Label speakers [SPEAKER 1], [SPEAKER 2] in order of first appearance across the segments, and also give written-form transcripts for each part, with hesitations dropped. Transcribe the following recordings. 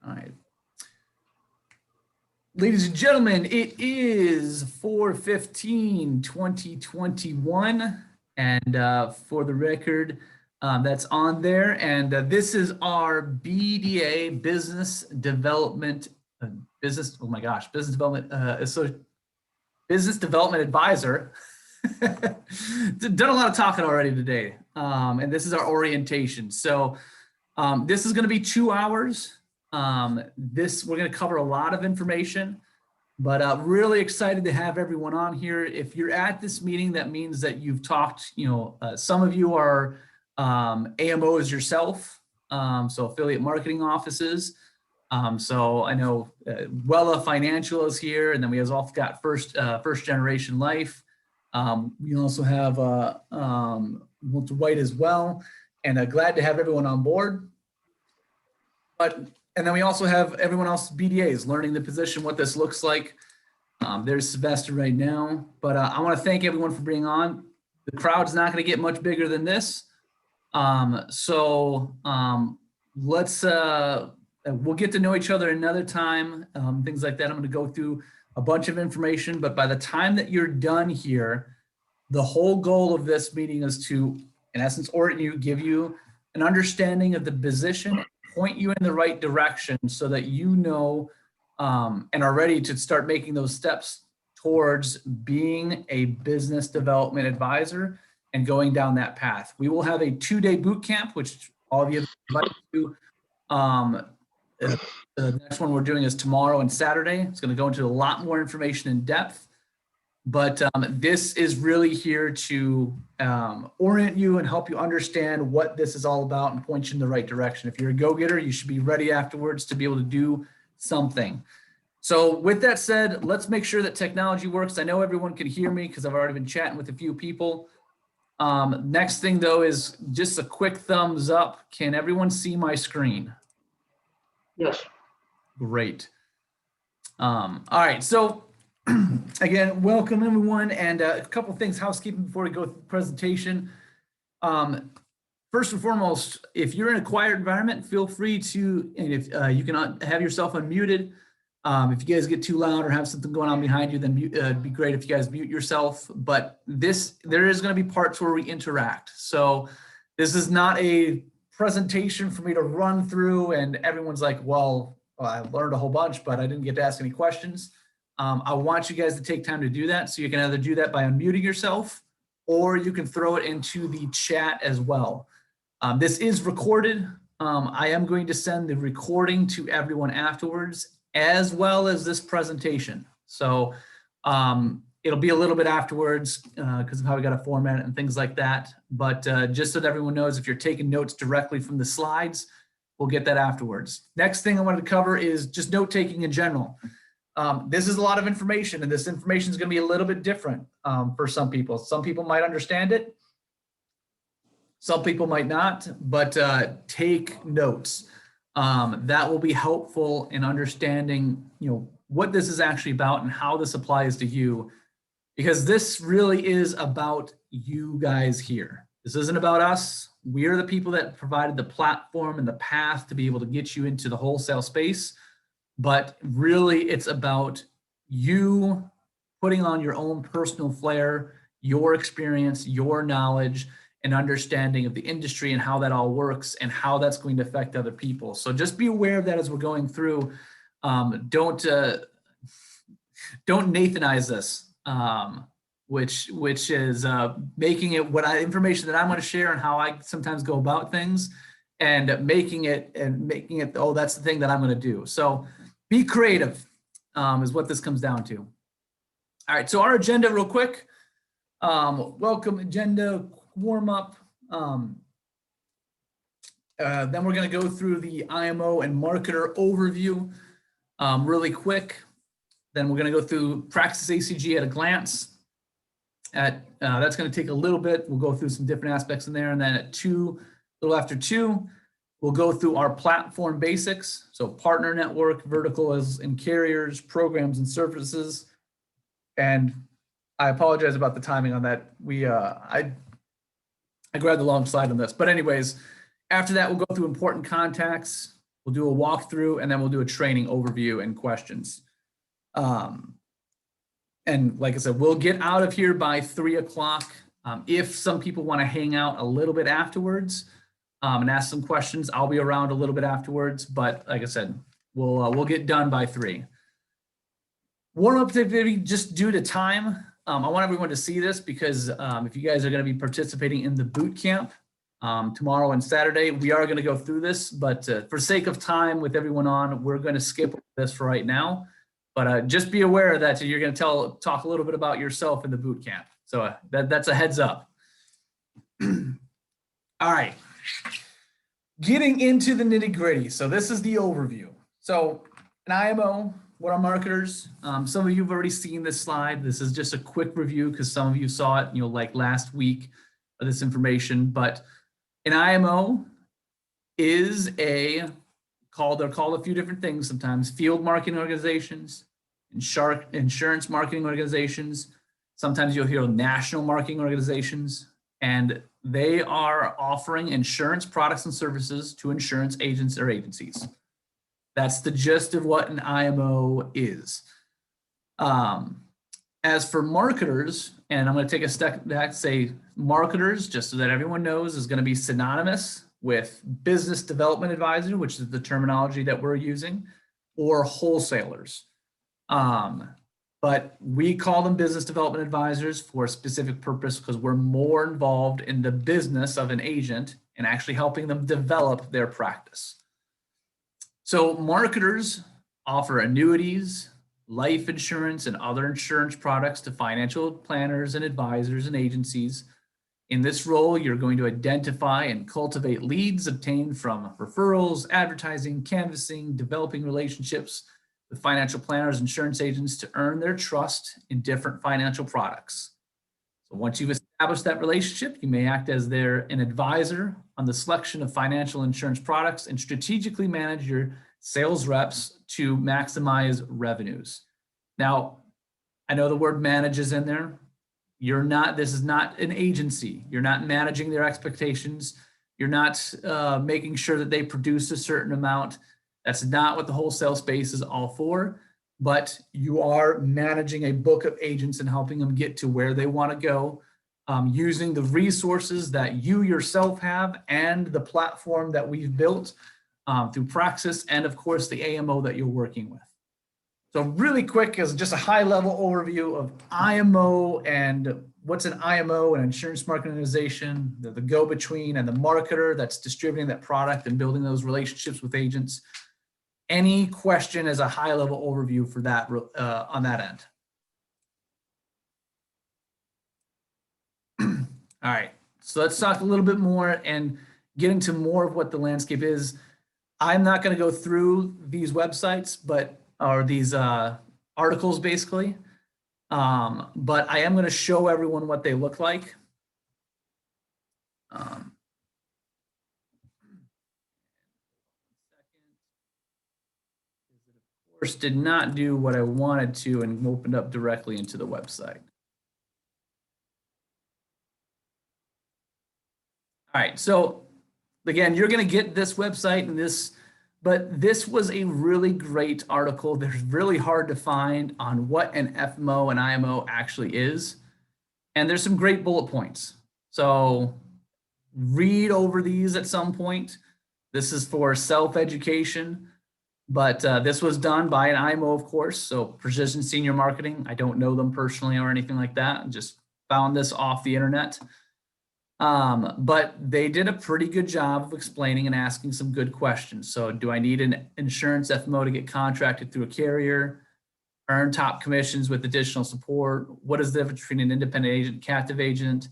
[SPEAKER 1] All right. Ladies and gentlemen, it is 4/15/2021, and for the record, that's on there. And this is our BDA Business Development Business Development Business Development Advisor. Done a lot of talking already today, and this is our orientation. So this is going to be 2 hours. We're going to cover a lot of information, but really excited to have everyone on here. If you're at this meeting, that means that you've talked, some of you are AMOs yourself, so affiliate marketing offices. So I know Wella Financial is here, and then we also got First Generation Life. We also have Walter White as well, and glad to have everyone on board. And then we also have everyone else, BDAs, learning the position, what this looks like. There's Sylvester right now, but I want to thank everyone for being on. The crowd's not going to get much bigger than this. We'll get to know each other another time, things like that. I'm going to go through a bunch of information, but by the time that you're done here, the whole goal of this meeting is to, in essence, give you an understanding of the position, point you in the right direction so that you know and are ready to start making those steps towards being a business development advisor and going down that path. We will have a 2-day boot camp, which all of you have invited to. The next one we're doing is tomorrow and Saturday. It's going to go into a lot more information in depth, but this is really here to orient you and help you understand what this is all about and point you in the right direction. If you're a go-getter, you should be ready afterwards to be able to do something. So with that said, let's make sure that technology works. I know everyone can hear me because I've already been chatting with a few people. Next thing though is just a quick thumbs up. Can everyone see my screen?
[SPEAKER 2] Yes.
[SPEAKER 1] Great. All right, so again, welcome everyone, and a couple of things, housekeeping before we go through the presentation. First and foremost, if you're in a quiet environment, feel free to, and if you can have yourself unmuted. If you guys get too loud or have something going on behind you, then it'd be great if you guys mute yourself. But there is going to be parts where we interact. So this is not a presentation for me to run through and everyone's like, well, I learned a whole bunch, but I didn't get to ask any questions. I want you guys to take time to do that. So you can either do that by unmuting yourself or you can throw it into the chat as well. This is recorded. I am going to send the recording to everyone afterwards, as well as this presentation. So it'll be a little bit afterwards because of how we got to format it and things like that. But just so that everyone knows, if you're taking notes directly from the slides, we'll get that afterwards. Next thing I wanted to cover is just note taking in general. This is a lot of information, and this information is going to be a little bit different for some people. Some people might understand it. Some people might not, but take notes. That will be helpful in understanding, what this is actually about and how this applies to you, because this really is about you guys here. This isn't about us. We are the people that provided the platform and the path to be able to get you into the wholesale space. But really, it's about you putting on your own personal flair, your experience, your knowledge, and understanding of the industry and how that all works and how that's going to affect other people. So just be aware of that as we're going through. Don't Nathanize this, which is making it information that I'm going to share and how I sometimes go about things, and making it oh, that's the thing that I'm going to do. So be creative is what this comes down to. All right, so our agenda real quick. Welcome agenda, warm up. Then we're going to go through the IMO and marketer overview really quick. Then we're going to go through Practice ACG at a glance. That's going to take a little bit. We'll go through some different aspects in there. And then at 2, a little after 2, we'll go through our platform basics. So partner network, verticals and carriers, programs and services. And I apologize about the timing on that. I grabbed the long slide on this. But anyways, after that, we'll go through important contacts. We'll do a walkthrough and then we'll do a training overview and questions. And like I said, we'll get out of here by 3 o'clock. If some people want to hang out a little bit afterwards and ask some questions, I'll be around a little bit afterwards. But like I said, we'll get done by 3. Warm-up activity, just due to time. I want everyone to see this because if you guys are going to be participating in the boot camp tomorrow and Saturday, we are going to go through this. But for sake of time with everyone on, we're going to skip this for right now. But just be aware that you're going to talk a little bit about yourself in the boot camp. So that's a heads up. All right. Getting into the nitty gritty. So this is the overview. So an IMO, what are marketers? Some of you have already seen this slide. This is just a quick review because some of you saw it, like last week of this information. But an IMO is they're called a few different things sometimes: field marketing organizations, insurance marketing organizations. Sometimes you'll hear national marketing organizations, and they are offering insurance products and services to insurance agents or agencies. That's the gist of what an IMO is. As for marketers, and I'm going to take a step back, say marketers, just so that everyone knows, is going to be synonymous with business development advisor, which is the terminology that we're using, or wholesalers. But we call them business development advisors for a specific purpose because we're more involved in the business of an agent and actually helping them develop their practice. So marketers offer annuities, life insurance, and other insurance products to financial planners and advisors and agencies. In this role, you're going to identify and cultivate leads obtained from referrals, advertising, canvassing, developing relationships with financial planners, insurance agents to earn their trust in different financial products. So once you've established that relationship, you may act as an advisor on the selection of financial insurance products and strategically manage your sales reps to maximize revenues. Now, I know the word manage is in there. This is not an agency. You're not managing their expectations. You're not making sure that they produce a certain amount. That's not what the wholesale space is all for, but you are managing a book of agents and helping them get to where they want to go, using the resources that you yourself have and the platform that we've built through Praxis and, of course, the AMO that you're working with. So really quick is just a high-level overview of IMO and what's an IMO, an insurance marketing organization, the go-between, and the marketer that's distributing that product and building those relationships with agents. Any question as a high-level overview for that on that end? All right, so let's talk a little bit more and get into more of what the landscape is. I'm not going to go through these websites, or these articles basically, but I am going to show everyone what they look like. Of course, did not do what I wanted to and opened up directly into the website. All right, so again, you're going to get this website and this, but this was a really great article. They're really hard to find on what an FMO and IMO actually is. And there's some great bullet points. So read over these at some point. This is for self-education, but this was done by an IMO, of course. So Precision Senior Marketing. I don't know them personally or anything like that. I just found this off the internet. But they did a pretty good job of explaining and asking some good questions. So do I need an insurance FMO to get contracted through a carrier? Earn top commissions with additional support? What is the difference between an independent agent, captive agent?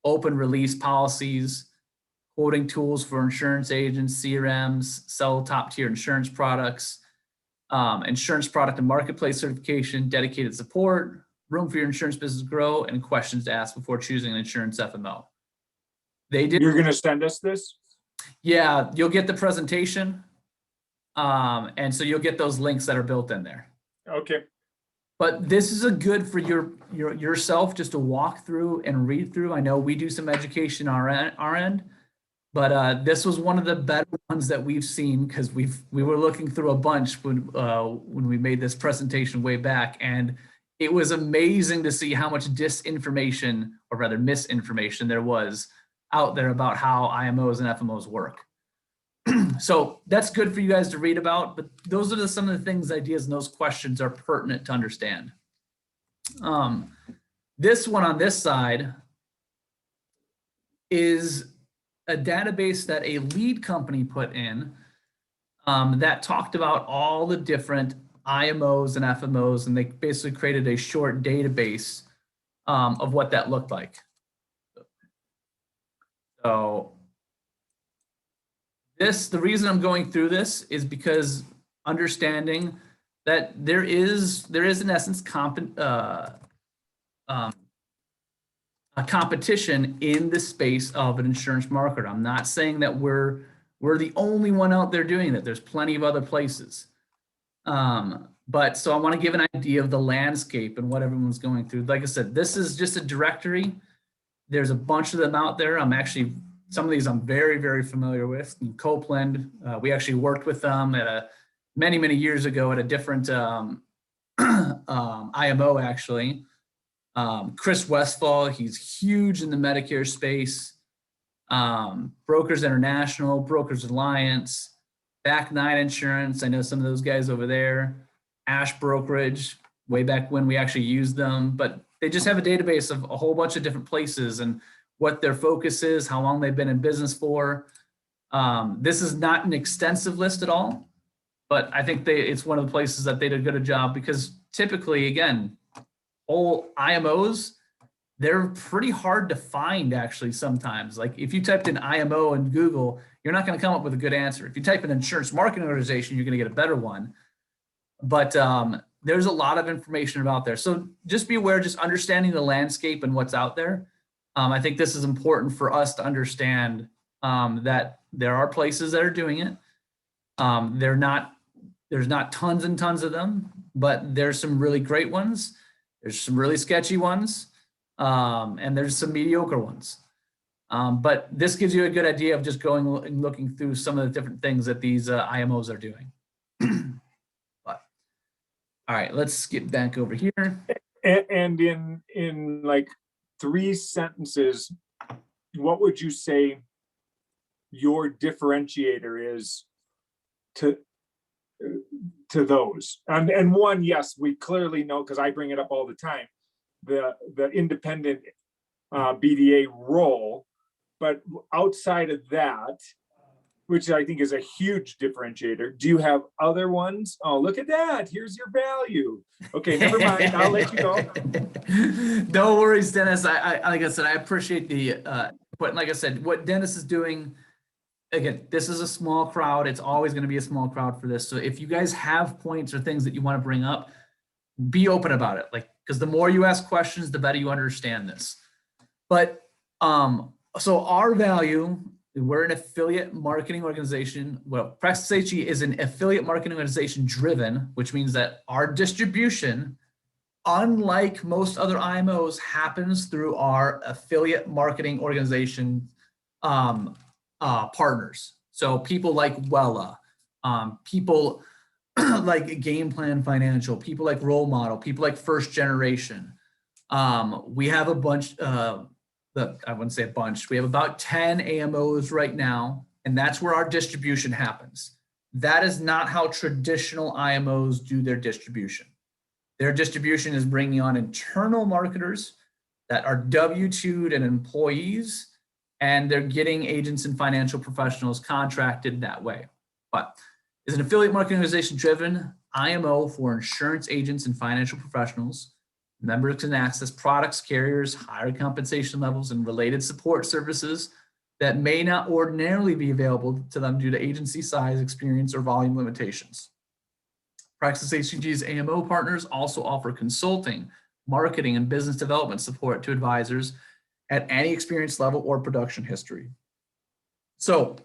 [SPEAKER 1] Open release policies, quoting tools for insurance agents, CRMs, sell top tier insurance products, insurance product and marketplace certification, dedicated support, room for your insurance business to grow, and questions to ask before choosing an insurance FMO.
[SPEAKER 3] You're going to send us this?
[SPEAKER 1] Yeah, you'll get the presentation. And so you'll get those links that are built in there.
[SPEAKER 3] Okay.
[SPEAKER 1] But this is a good for yourself just to walk through and read through. I know we do some education on our end, But this was one of the better ones that we've seen, because we were looking through a bunch when we made this presentation way back, and it was amazing to see how much disinformation, or rather misinformation, there was out there about how IMOs and FMOs work. So that's good for you guys to read about, but those are some of the things, ideas, and those questions are pertinent to understand. This one on this side is a database that a lead company put in that talked about all the different IMOs and FMOs, and they basically created a short database of what that looked like. So the reason I'm going through this is because understanding that there is in essence a competition in the space of an insurance marketer. I'm not saying that we're the only one out there doing that. There's plenty of other places. But so I want to give an idea of the landscape and what everyone's going through. Like I said, this is just a directory. There's a bunch of them out there. Some of these I'm very, very familiar with. In Copeland, we actually worked with them at many, many years ago at a different IMO actually. Chris Westfall, he's huge in the Medicare space. Brokers International, Brokers Alliance, Back Nine Insurance. I know some of those guys over there. Ash Brokerage, way back when we actually used them, but they just have a database of a whole bunch of different places and what their focus is, how long they've been in business for. This is not an extensive list at all, but I think it's one of the places that they did a good job, because typically, again, all IMOs, they're pretty hard to find actually sometimes. Like if you typed in IMO in Google, you're not going to come up with a good answer. If you type in insurance marketing organization, you're going to get a better one. But there's a lot of information out there. So just be aware, just understanding the landscape and what's out there. I think this is important for us to understand that there are places that are doing it. There's not tons and tons of them, but there's some really great ones. There's some really sketchy ones, and there's some mediocre ones. But this gives you a good idea of just going and looking through some of the different things that these IMOs are doing. All right, let's get back over here.
[SPEAKER 3] And in like 3 sentences, what would you say your differentiator is to those? And one, yes, we clearly know, because I bring it up all the time, the independent BDA role. But outside of that, which I think is a huge differentiator, do you have other ones? Oh, look at that. Here's your value. Okay, never mind. I'll let you go.
[SPEAKER 1] No worries, Dennis. I like I said, I appreciate the but like I said, what Dennis is doing, again, this is a small crowd. It's always going to be a small crowd for this. So if you guys have points or things that you want to bring up, be open about it. Like, because the more you ask questions, the better you understand this. But so our value, we're an affiliate marketing organization. Well, Praxis HE is an affiliate marketing organization driven, which means that our distribution, unlike most other IMOs, happens through our affiliate marketing organization partners. So people like Wella, people like Game Plan Financial, people like Role Model, people like First Generation. We have a bunch, I wouldn't say a bunch, we have about 10 AMOs right now, and that's where our distribution happens. That is not how traditional IMOs do their distribution. Their distribution is bringing on internal marketers that are W-2'd and employees, and they're getting agents and financial professionals contracted that way. But is an affiliate marketing organization driven IMO for insurance agents and financial professionals. Members can access products, carriers, higher compensation levels, and related support services that may not ordinarily be available to them due to agency size, experience, or volume limitations. Praxis HCG's AMO partners also offer consulting, marketing, and business development support to advisors at any experience level or production history. So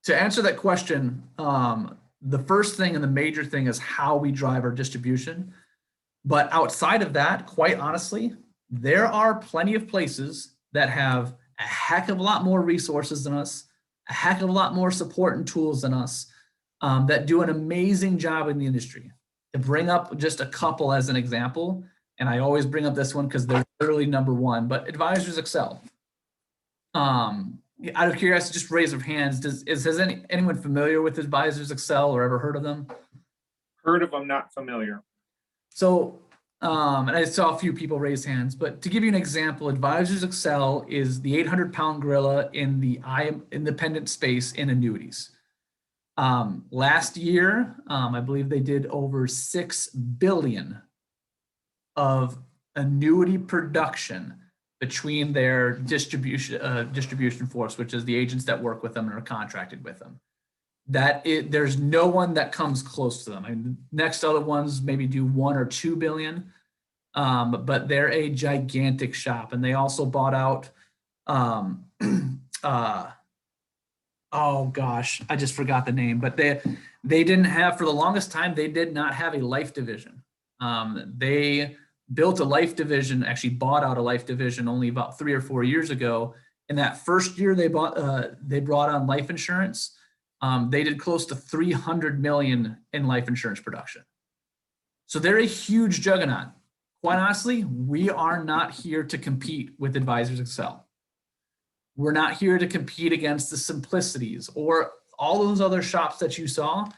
[SPEAKER 1] to answer that question, the first thing and the major thing is how we drive our distribution. But outside of that, quite honestly, there are plenty of places that have a heck of a lot more resources than us, a heck of a lot more support and tools than us that do an amazing job in the industry. To bring up just a couple as an example, and I always bring up this one because they're literally number one, but Advisors Excel. Out of curiosity, just raise your hands. Has anyone familiar with Advisors Excel or ever heard of them?
[SPEAKER 3] Heard of them, not familiar.
[SPEAKER 1] So, and I saw a few people raise hands, but to give you an example, Advisors Excel is the 800-pound gorilla in the independent space in annuities. Last year, I believe they did over 6 billion of annuity production between their distribution force, which is the agents that work with them and are contracted with them. There's no one that comes close to them. I mean, next other ones maybe do 1 or 2 billion, but they're a gigantic shop. And they also bought out, oh gosh, I just forgot the name, but they didn't have, for the longest time, they did not have a life division. They built a life division, actually bought out a life division only about 3 or 4 years ago. In that first year they brought on life insurance. They did close to 300 million in life insurance production. So they're a huge juggernaut. Quite honestly, we are not here to compete with Advisors Excel. We're not here to compete against the Simplicities or all those other shops that you saw.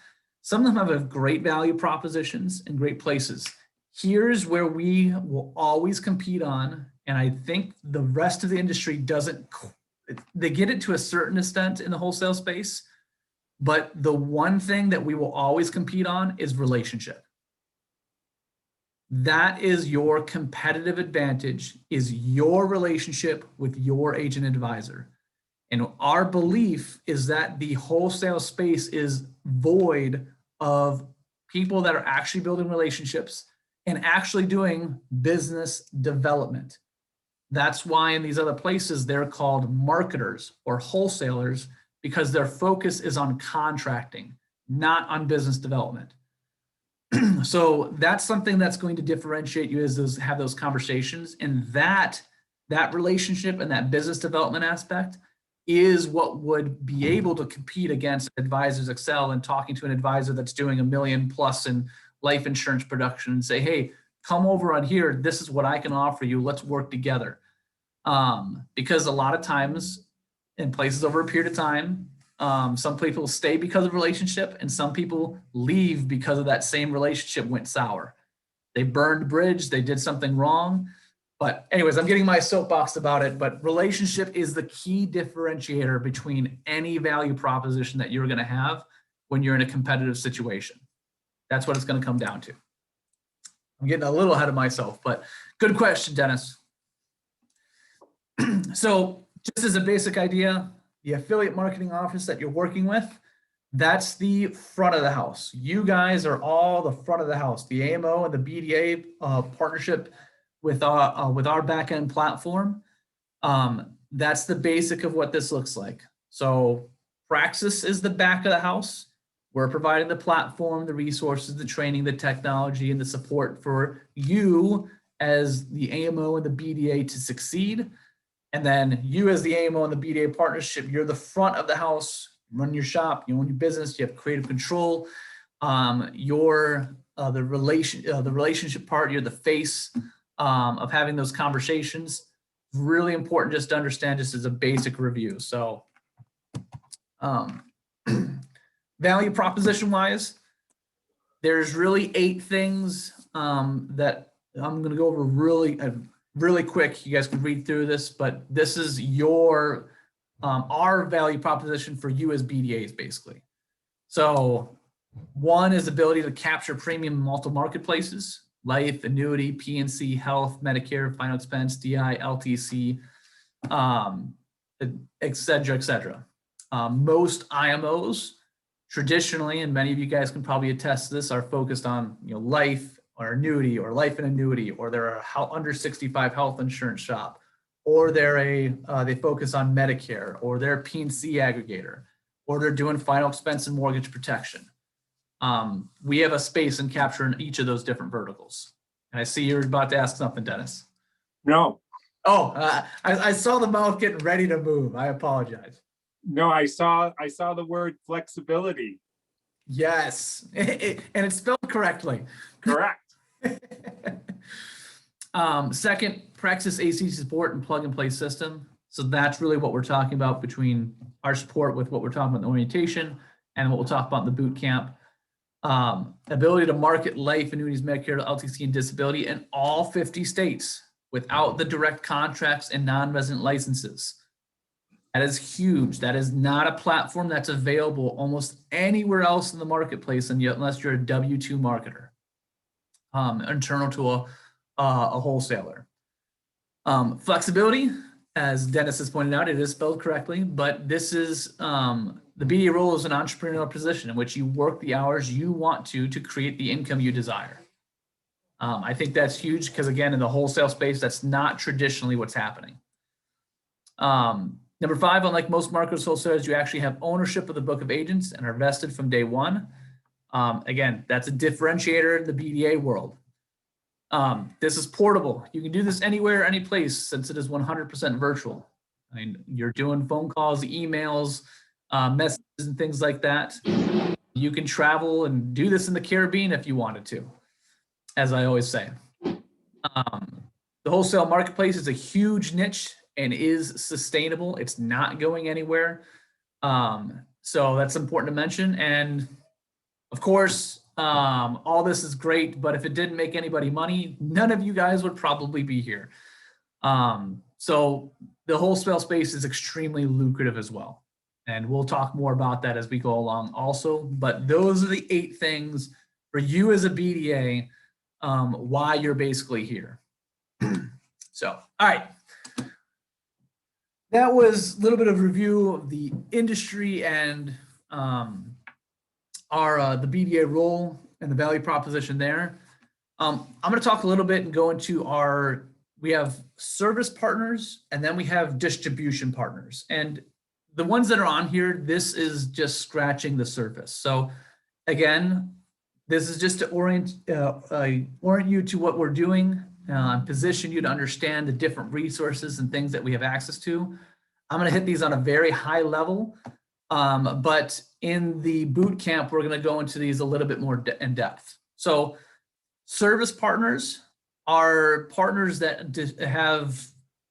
[SPEAKER 1] Some of them have great value propositions and great places. Here's where we will always compete on, and I think the rest of the industry doesn't, they get it to a certain extent in the wholesale space, but the one thing that we will always compete on is relationship. That is your competitive advantage, is your relationship with your agent advisor. And our belief is that the wholesale space is void of people that are actually building relationships and actually doing business development. That's why in these other places, they're called marketers or wholesalers, because their focus is on contracting, not on business development. So that's something that's going to differentiate you as have those conversations. And that relationship and that business development aspect is what would be able to compete against Advisors Excel and talking to an advisor that's doing $1 million plus in life insurance production and say, hey, come over on here. This is what I can offer you. Let's work together. Because a lot of times in places over a period of time, some people stay because of relationship and some people leave because of that same relationship went sour. They burned bridge, they did something wrong. But anyways, I'm getting my soapbox about it, but relationship is the key differentiator between any value proposition that you're going to have when you're in a competitive situation. That's what it's going to come down to. I'm getting a little ahead of myself, but good question, Dennis. So just as a basic idea, the affiliate marketing office that you're working with, that's the front of the house. You guys are all the front of the house. The AMO and the BDA partnership with our back-end platform, that's the basic of what this looks like. So Praxis is the back of the house. We're providing the platform, the resources, the training, the technology, and the support for you as the AMO and the BDA to succeed. And then you as the AMO and the BDA partnership, you're the front of the house, run your shop, you own your business, you have creative control. You're the relationship part, you're the face of having those conversations. Really important just to understand, just as a basic review. So value proposition wise, there's really 8 things that I'm going to go over really quick. You guys can read through this, but this is your our value proposition for you as BDAs, basically. So 1 is ability to capture premium in multiple marketplaces: life, annuity, PNC, health, Medicare, final expense, DI, LTC, et cetera, et cetera. Most IMOs traditionally, and many of you guys can probably attest to this, are focused on life or annuity or life and annuity, or they're a under 65 health insurance shop, or they focus on Medicare, or they're a PNC aggregator, or they're doing final expense and mortgage protection. We have a space and capture in each of those different verticals. And I see you're about to ask something, Dennis.
[SPEAKER 3] No.
[SPEAKER 1] Oh, I saw the mouth getting ready to move. I apologize.
[SPEAKER 3] No, I saw the word flexibility.
[SPEAKER 1] Yes, and it's spelled correctly.
[SPEAKER 3] Correct.
[SPEAKER 1] Second, Praxis AC support and plug and play system. So that's really what we're talking about between our support with what we're talking about in the orientation and what we'll talk about in the boot camp. Ability to market life annuities, Medicare, LTC, and disability in all 50 states without the direct contracts and non-resident licenses. That is huge. That is not a platform that's available almost anywhere else in the marketplace, and yet unless you're a W-2 marketer, internal to a wholesaler. Flexibility, as Dennis has pointed out, it is spelled correctly, but this is the BDA role is an entrepreneurial position in which you work the hours you want to create the income you desire. I think that's huge because, again, in the wholesale space, that's not traditionally what's happening. Number 5, unlike most marketers, wholesalers, you actually have ownership of the book of agents and are vested from day one. Again, that's a differentiator in the BDA world. This is portable. You can do this anywhere, any place, since it is 100% virtual. I mean, you're doing phone calls, emails, messages, and things like that. You can travel and do this in the Caribbean if you wanted to, as I always say. The wholesale marketplace is a huge niche and is sustainable. It's not going anywhere. So that's important to mention. And of course, all this is great, but if it didn't make anybody money, none of you guys would probably be here. So the wholesale space is extremely lucrative as well. And we'll talk more about that as we go along also. But those are the 8 things for you as a BDA, why you're basically here. So, all right. That was a little bit of review of the industry and the BDA role and the value proposition there. I'm going to talk a little bit and go into we have service partners and then we have distribution partners. And the ones that are on here, this is just scratching the surface. So again, this is just to orient you to what we're doing, position you to understand the different resources and things that we have access to. I'm going to hit these on a very high level, but in the boot camp, we're going to go into these a little bit more in depth. So service partners are partners that have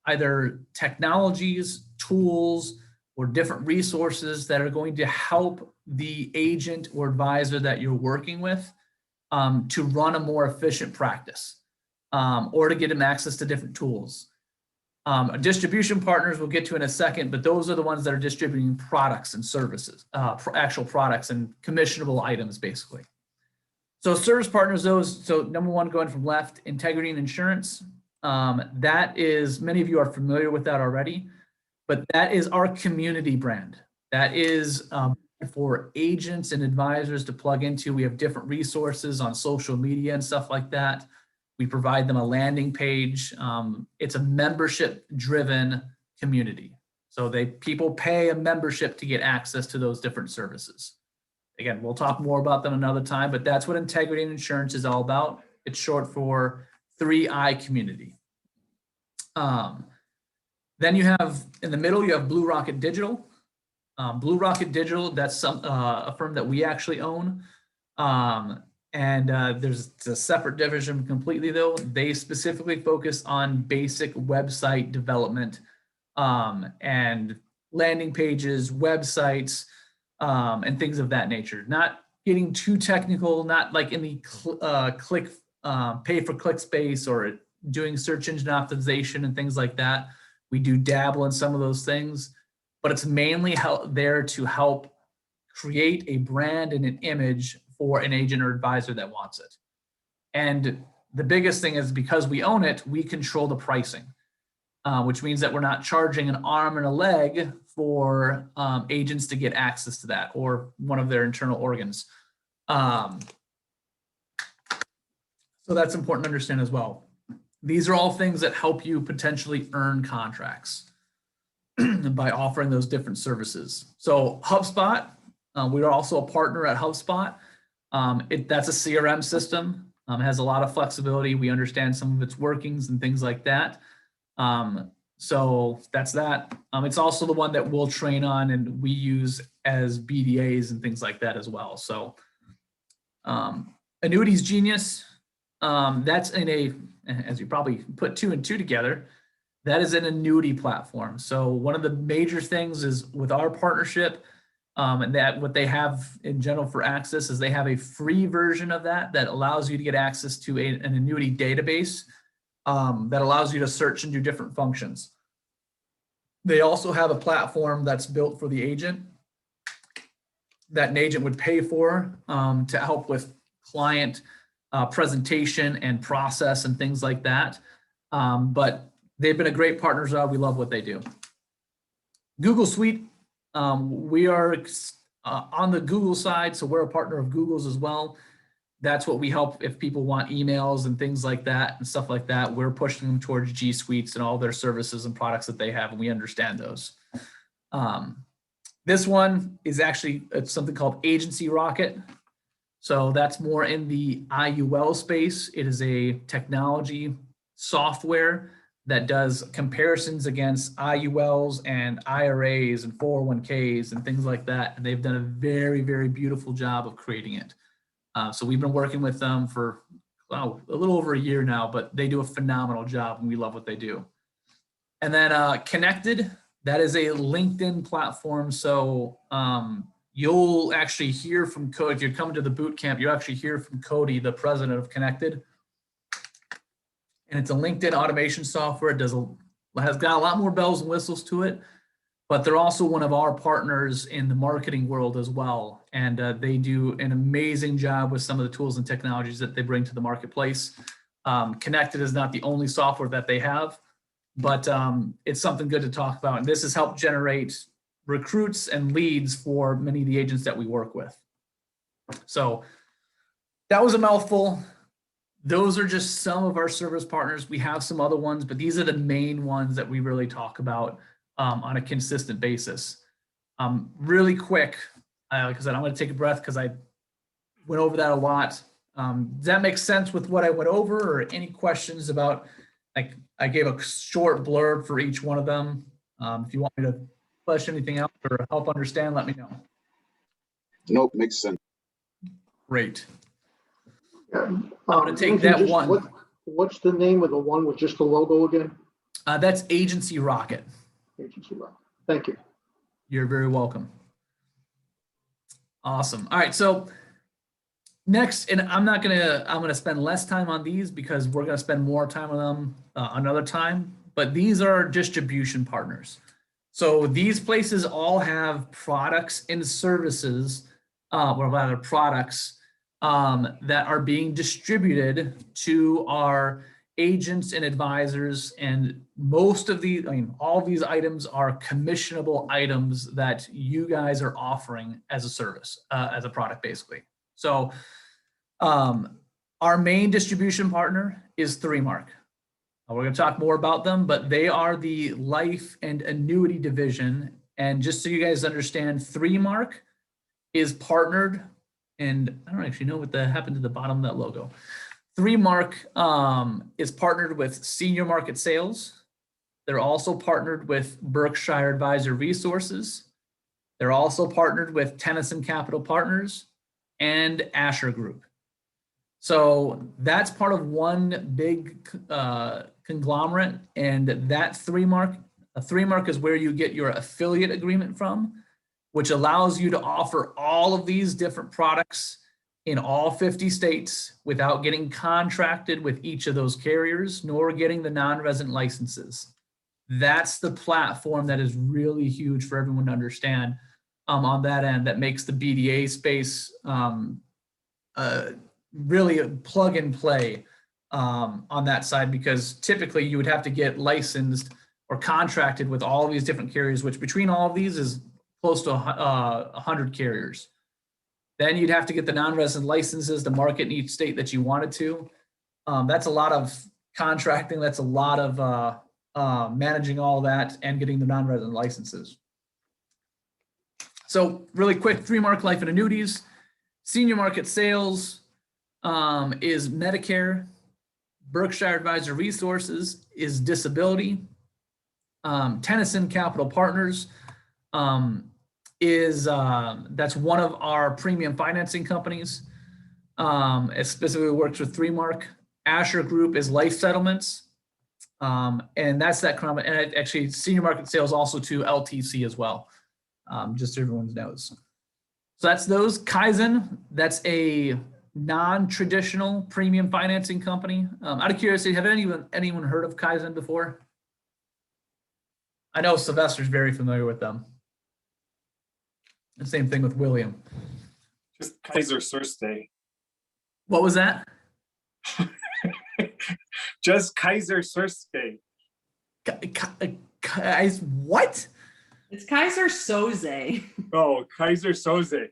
[SPEAKER 1] either technologies, tools, or different resources that are going to help the agent or advisor that you're working with to run a more efficient practice or to get them access to different tools. Distribution partners we'll get to in a second, but those are the ones that are distributing products and services, actual products and commissionable items, basically. So service partners, so number 1, going from left, integrity and insurance. That is, many of you are familiar with that already, but that is our community brand. That is for agents and advisors to plug into. We have different resources on social media and stuff like that. We provide them a landing page. It's a membership-driven community. So people pay a membership to get access to those different services. Again, we'll talk more about them another time, but that's what integrity and insurance is all about. It's short for 3I community. Then you have, in the middle, you have Blue Rocket Digital. Blue Rocket Digital, that's a firm that we actually own. There's a separate division completely though. They specifically focus on basic website development and landing pages, websites, and things of that nature. Not getting too technical, not like in the pay for click space or doing search engine optimization and things like that. We do dabble in some of those things, but it's mainly there to help create a brand and an image for an agent or advisor that wants it. And the biggest thing is because we own it, we control the pricing, which means that we're not charging an arm and a leg for agents to get access to that or one of their internal organs. So that's important to understand as well. These are all things that help you potentially earn contracts by offering those different services. So HubSpot, we are also a partner at HubSpot. That's a CRM system. It has a lot of flexibility. We understand some of its workings and things like that. So that's that. It's also the one that we'll train on and we use as BDAs and things like that as well. So Annuities Genius, that's in a, as you probably put 2 and 2 together, that is an annuity platform. So one of the major things is with our partnership, and that what they have in general for access is they have a free version of that allows you to get access to an annuity database that allows you to search and do different functions. They also have a platform that's built for the agent that an agent would pay for to help with client presentation and process and things like that. But they've been a great partners. We love what they do. Google Suite, we are on the Google side, so we're a partner of Google's as well. That's what we help if people want emails and things like that and stuff like that. We're pushing them towards G Suites and all their services and products that they have, and we understand those. This one is actually it's something called Agency Rocket. So that's more in the IUL space. It is a technology software that does comparisons against IULs and IRAs and 401ks and things like that. And they've done a very, very beautiful job of creating it. So we've been working with them for a little over a year now, but they do a phenomenal job and we love what they do. And then Connected, that is a LinkedIn platform. So you'll actually hear from Cody. If you're coming to the boot camp, you'll actually hear from Cody, the president of Connected. And it's a LinkedIn automation software. It has got a lot more bells and whistles to it, but they're also one of our partners in the marketing world as well. And they do an amazing job with some of the tools and technologies that they bring to the marketplace. Connected is not the only software that they have, but it's something good to talk about. And this has helped generate recruits and leads for many of the agents that we work with. So that was a mouthful. Those are just some of our service partners. We have some other ones, but these are the main ones that we really talk about on a consistent basis. Really quick, like I said, I'm going to take a breath because I went over that a lot. Does that make sense with what I went over, or any questions about, like I gave a short blurb for each one of them. If you want me to flesh anything out or help understand, let me know.
[SPEAKER 4] Nope, makes sense.
[SPEAKER 1] Great.
[SPEAKER 2] Yeah.
[SPEAKER 1] I'm going to take that one.
[SPEAKER 2] What's the name of the one with just the logo again?
[SPEAKER 1] That's Agency Rocket.
[SPEAKER 2] Agency Rocket. Thank you.
[SPEAKER 1] You're very welcome. Awesome. All right. So next, and I'm going to spend less time on these because we're going to spend more time on them another time, but these are distribution partners. So these places all have products and services, or rather products that are being distributed to our agents and advisors. And most of these, all of these items are commissionable items that you guys are offering as a service, as a product, basically. So our main distribution partner is 3Mark. We're going to talk more about them, but they are the life and annuity division. And just so you guys understand, 3Mark is partnered, and I don't actually know what happened to the bottom of that logo. 3Mark is partnered with Senior Market Sales. They're also partnered with Berkshire Advisor Resources. They're also partnered with Tennyson Capital Partners and Asher Group. So that's part of one big conglomerate, and that 3Mark is where you get your affiliate agreement from, which allows you to offer all of these different products in all 50 states without getting contracted with each of those carriers, nor getting the non-resident licenses. That's the platform that is really huge for everyone to understand on that end, that makes the BDA space really a plug and play on that side, because typically you would have to get licensed or contracted with all of these different carriers, which between all of these is close to 100 carriers. Then you'd have to get the non-resident licenses to market in each state that you wanted to. That's a lot of contracting. That's a lot of managing all that and getting the non-resident licenses. So really quick, 3Mark Life and Annuities. Senior Market Sales is Medicare. Berkshire Advisor Resources is disability. Tennyson Capital Partners that's one of our premium financing companies. It specifically works with 3Mark. Asher Group is life settlements. And that's that kind of, and actually senior market sales also to LTC as well. Just so everyone knows. So that's those. Kaizen, that's a non-traditional premium financing company. Out of curiosity, have anyone heard of Kaizen before? I know Sylvester's very familiar with them. The same thing with William.
[SPEAKER 3] Just Kaiser Source.
[SPEAKER 1] What was that?
[SPEAKER 3] Just Kaiser Source.
[SPEAKER 1] Guys, what?
[SPEAKER 5] It's Kaiser Soze.
[SPEAKER 3] Oh, Kaiser Soze.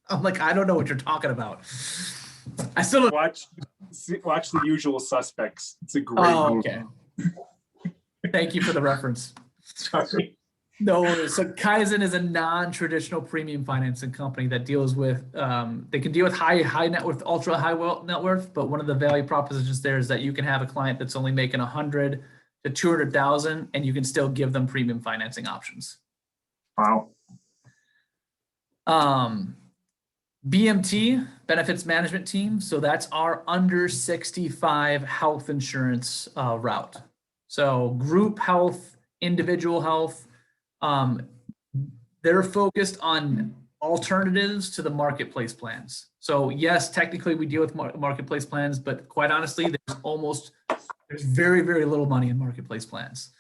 [SPEAKER 1] I'm like, I don't know what you're talking about. I still don't.
[SPEAKER 3] Watch The Usual Suspects. It's a great
[SPEAKER 1] Oh,
[SPEAKER 3] movie.
[SPEAKER 1] okay. Thank you for the reference.
[SPEAKER 3] Sorry.
[SPEAKER 1] No worries. So Kaizen is a non-traditional premium financing company that deals with, they can deal with high net worth, ultra high net worth, but one of the value propositions there is that you can have a client that's only making 100 to 200,000 and you can still give them premium financing options.
[SPEAKER 3] Wow.
[SPEAKER 1] BMT, Benefits Management Team. So that's our under 65 health insurance route. So group health, individual health, they're focused on alternatives to the marketplace plans. So yes, technically we deal with marketplace plans, but quite honestly, there's very, very little money in marketplace plans.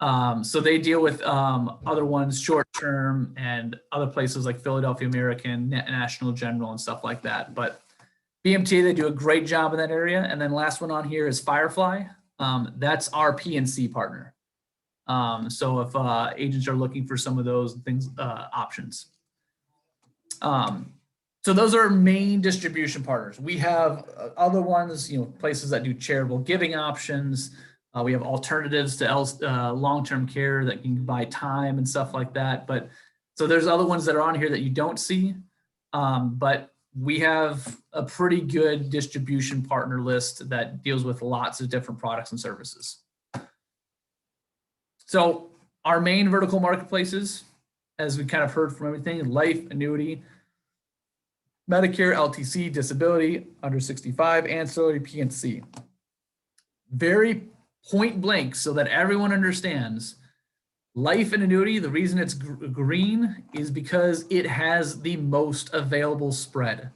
[SPEAKER 1] So they deal with other ones, short-term and other places like Philadelphia American, National General and stuff like that. But BMT, they do a great job in that area. And then last one on here is Firefly. That's our PNC partner. So if agents are looking for some of those things, options. So those are our main distribution partners. We have other ones, places that do charitable giving options. We have alternatives to long-term care that can buy time and stuff like that. But so there's other ones that are on here that you don't see. But we have a pretty good distribution partner list that deals with lots of different products and services. So our main vertical marketplaces, as we kind of heard from everything, life, annuity, Medicare, LTC, disability, under 65, ancillary, PNC. Very point blank so that everyone understands, life and annuity, the reason it's green is because it has the most available spread.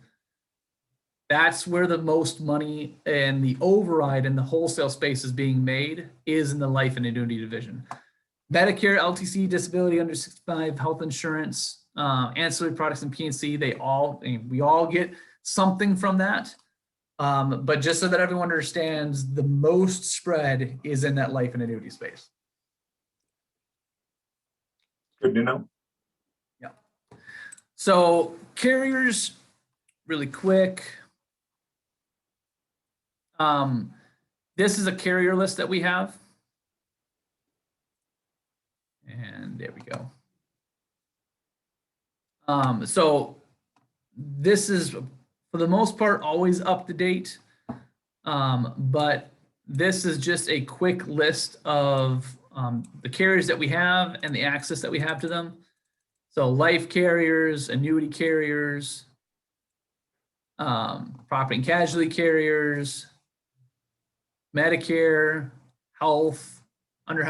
[SPEAKER 1] That's where the most money and the override in the wholesale space is being made, is in the life and annuity division. Medicare, LTC, disability, under 65, health insurance, ancillary products and PNC, we all get something from that. But just so that everyone understands, the most spread is in that life and annuity space.
[SPEAKER 3] Good to know.
[SPEAKER 1] Yeah. So carriers, really quick. This is a carrier list that we have. And there we go. So this is, for the most part, always up to date. But this is just a quick list of the carriers that we have and the access that we have to them. So life carriers, annuity carriers, property and casualty carriers, Medicare, health, under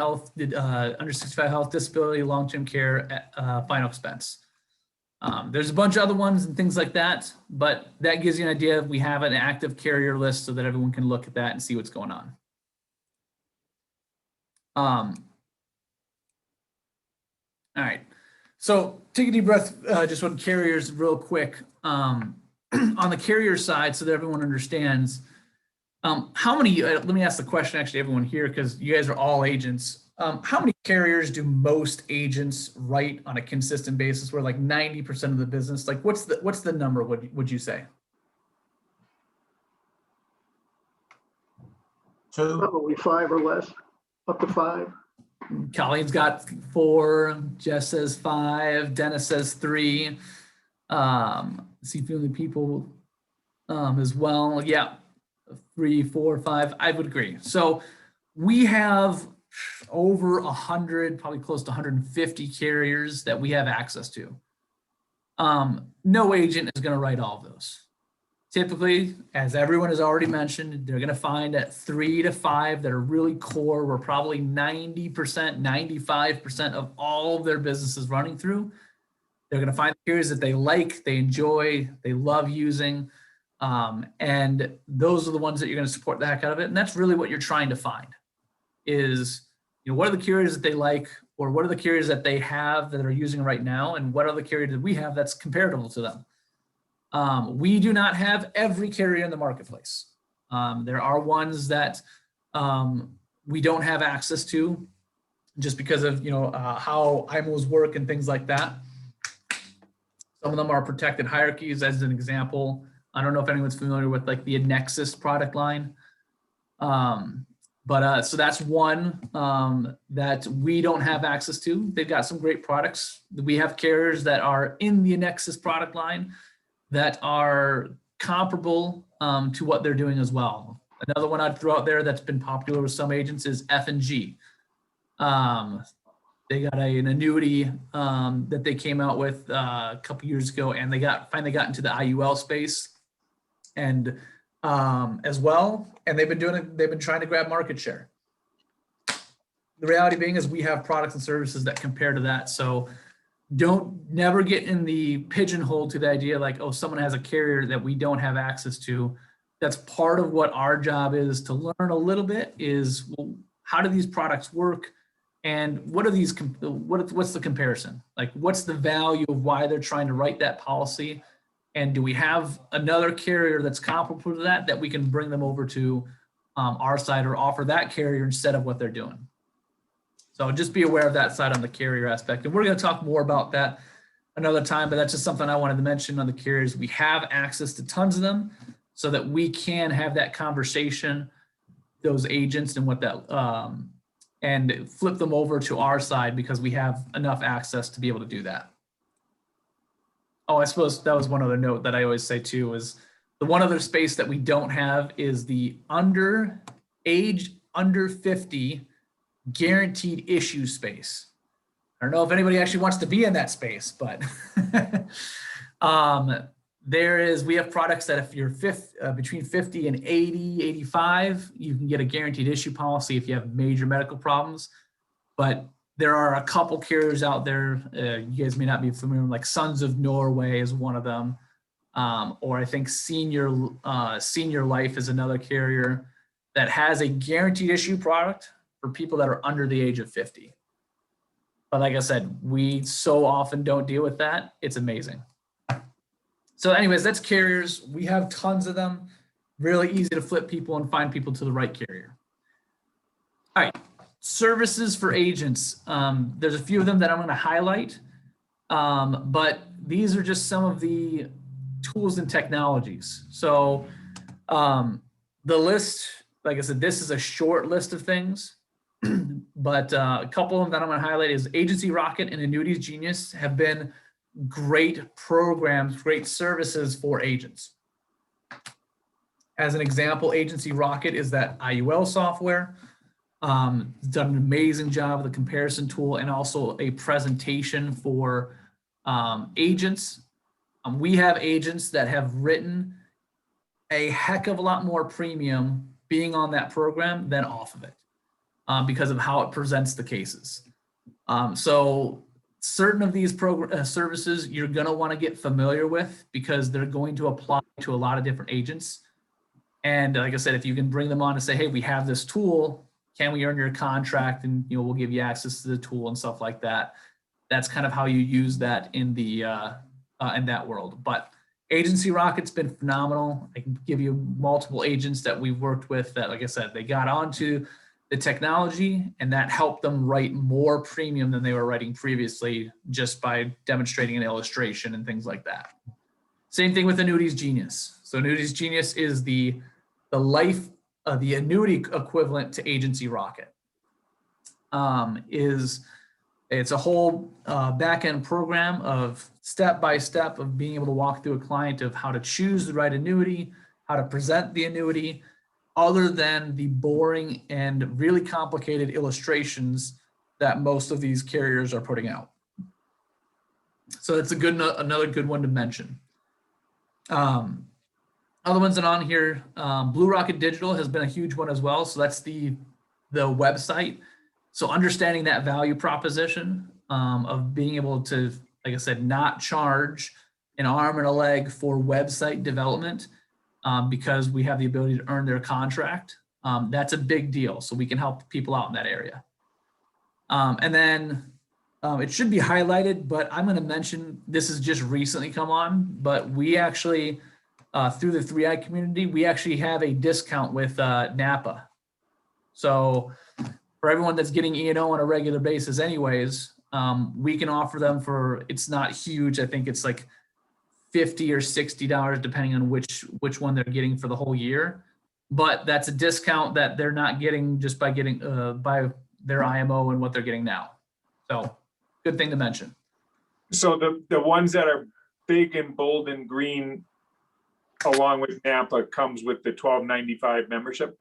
[SPEAKER 1] 65 health, disability, long-term care, final expense. There's a bunch of other ones and things like that, but that gives you an idea. We have an active carrier list so that everyone can look at that and see what's going on. All right, so take a deep breath, just on carriers real quick. On the carrier side, so that everyone understands, how many, let me ask the question actually everyone here, because you guys are all agents. How many carriers do most agents write on a consistent basis, where like 90% of the business, like what's the number, would you say?
[SPEAKER 2] Probably 5 or less, up to 5.
[SPEAKER 1] Colleen's got 4, Jess says 5, Dennis says 3. See few of the people as well. Yeah, 3, 4, 5, I would agree. So we have over 100, probably close to 150 carriers that we have access to. No agent is going to write all of those. Typically, as everyone has already mentioned, they're going to find that 3 to 5 that are really core, where probably 90%, 95% of all of their business is running through. They're going to find carriers that they like, they enjoy, they love using. And those are the ones that you're going to support the heck out of it. And that's really what you're trying to find is, what are the carriers that they like, or what are the carriers that they have that are using right now? And what are the carriers that we have that's comparable to them? We do not have every carrier in the marketplace. There are ones that we don't have access to just because of, how IMOs work and things like that. Some of them are protected hierarchies, as an example. I don't know if anyone's familiar with like the Nexus product line. So that's one that we don't have access to. They've got some great products. We have carriers that are in the Nexus product line that are comparable to what they're doing as well. Another one I'd throw out there that's been popular with some agents is F&G. They got an annuity that they came out with a couple years ago, and they finally got into the IUL space, and as well, and they've been trying to grab market share. The reality being is we have products and services that compare to that. So never get in the pigeonhole to the idea like, oh, someone has a carrier that we don't have access to. That's part of what our job is to learn a little bit is, well, how do these products work? And what are these, what's the comparison? Like, what's the value of why they're trying to write that policy? And do we have another carrier that's comparable to that we can bring them over to our side or offer that carrier instead of what they're doing? So just be aware of that side on the carrier aspect. And we're going to talk more about that another time, but that's just something I wanted to mention on the carriers. We have access to tons of them so that we can have that conversation, those agents and what that, and flip them over to our side because we have enough access to be able to do that. Oh, I suppose that was one other note that I always say too, is the one other space that we don't have is the under 50 guaranteed issue space. I don't know if anybody actually wants to be in that space, but we have products that if you're between 50 and 80, 85, you can get a guaranteed issue policy if you have major medical problems. But there are a couple carriers out there, you guys may not be familiar with, like Sons of Norway is one of them. Or I think Senior Life is another carrier that has a guaranteed issue product for people that are under the age of 50. But like I said, we so often don't deal with that. It's amazing. So anyways, that's carriers. We have tons of them. Really easy to flip people and find people to the right carrier. All right, services for agents. There's a few of them that I'm going to highlight, but these are just some of the tools and technologies. So the list, like I said, this is a short list of things, but a couple of them that I'm going to highlight is Agency Rocket and Annuities Genius have been great programs, great services for agents. As an example, Agency Rocket is that IUL software. Done an amazing job of the comparison tool and also a presentation for agents. We have agents that have written a heck of a lot more premium being on that program than off of it because of how it presents the cases. So certain of these services you're going to want to get familiar with because they're going to apply to a lot of different agents. And like I said, if you can bring them on and say, hey, we have this tool, can we earn your contract? And we'll give you access to the tool and stuff like that. That's kind of how you use that in the in that world. But Agency Rocket's been phenomenal. I can give you multiple agents that we've worked with that, like I said, they got onto the technology and that helped them write more premium than they were writing previously just by demonstrating an illustration and things like that. Same thing with Annuities Genius. So Annuities Genius is the annuity equivalent to Agency Rocket. It's a whole back-end program of step-by-step of being able to walk through a client of how to choose the right annuity, how to present the annuity, other than the boring and really complicated illustrations that most of these carriers are putting out. So that's another good one to mention. Other ones that are on here, Blue Rocket Digital has been a huge one as well. So that's the website. So understanding that value proposition of being able to, like I said, not charge an arm and a leg for website development because we have the ability to earn their contract. That's a big deal. So we can help people out in that area. And then it should be highlighted, but I'm going to mention this has just recently come on, but we actually, through the 3i community, we actually have a discount with Napa. So for everyone that's getting E&O on a regular basis anyways, we can offer them for, it's not huge. I think it's like $50 or $60 depending on which one they're getting for the whole year. But that's a discount that they're not getting just by getting by their IMO and what they're getting now. So good thing to mention.
[SPEAKER 3] So the ones that are big and bold and green along with Napa comes with the $12.95 membership?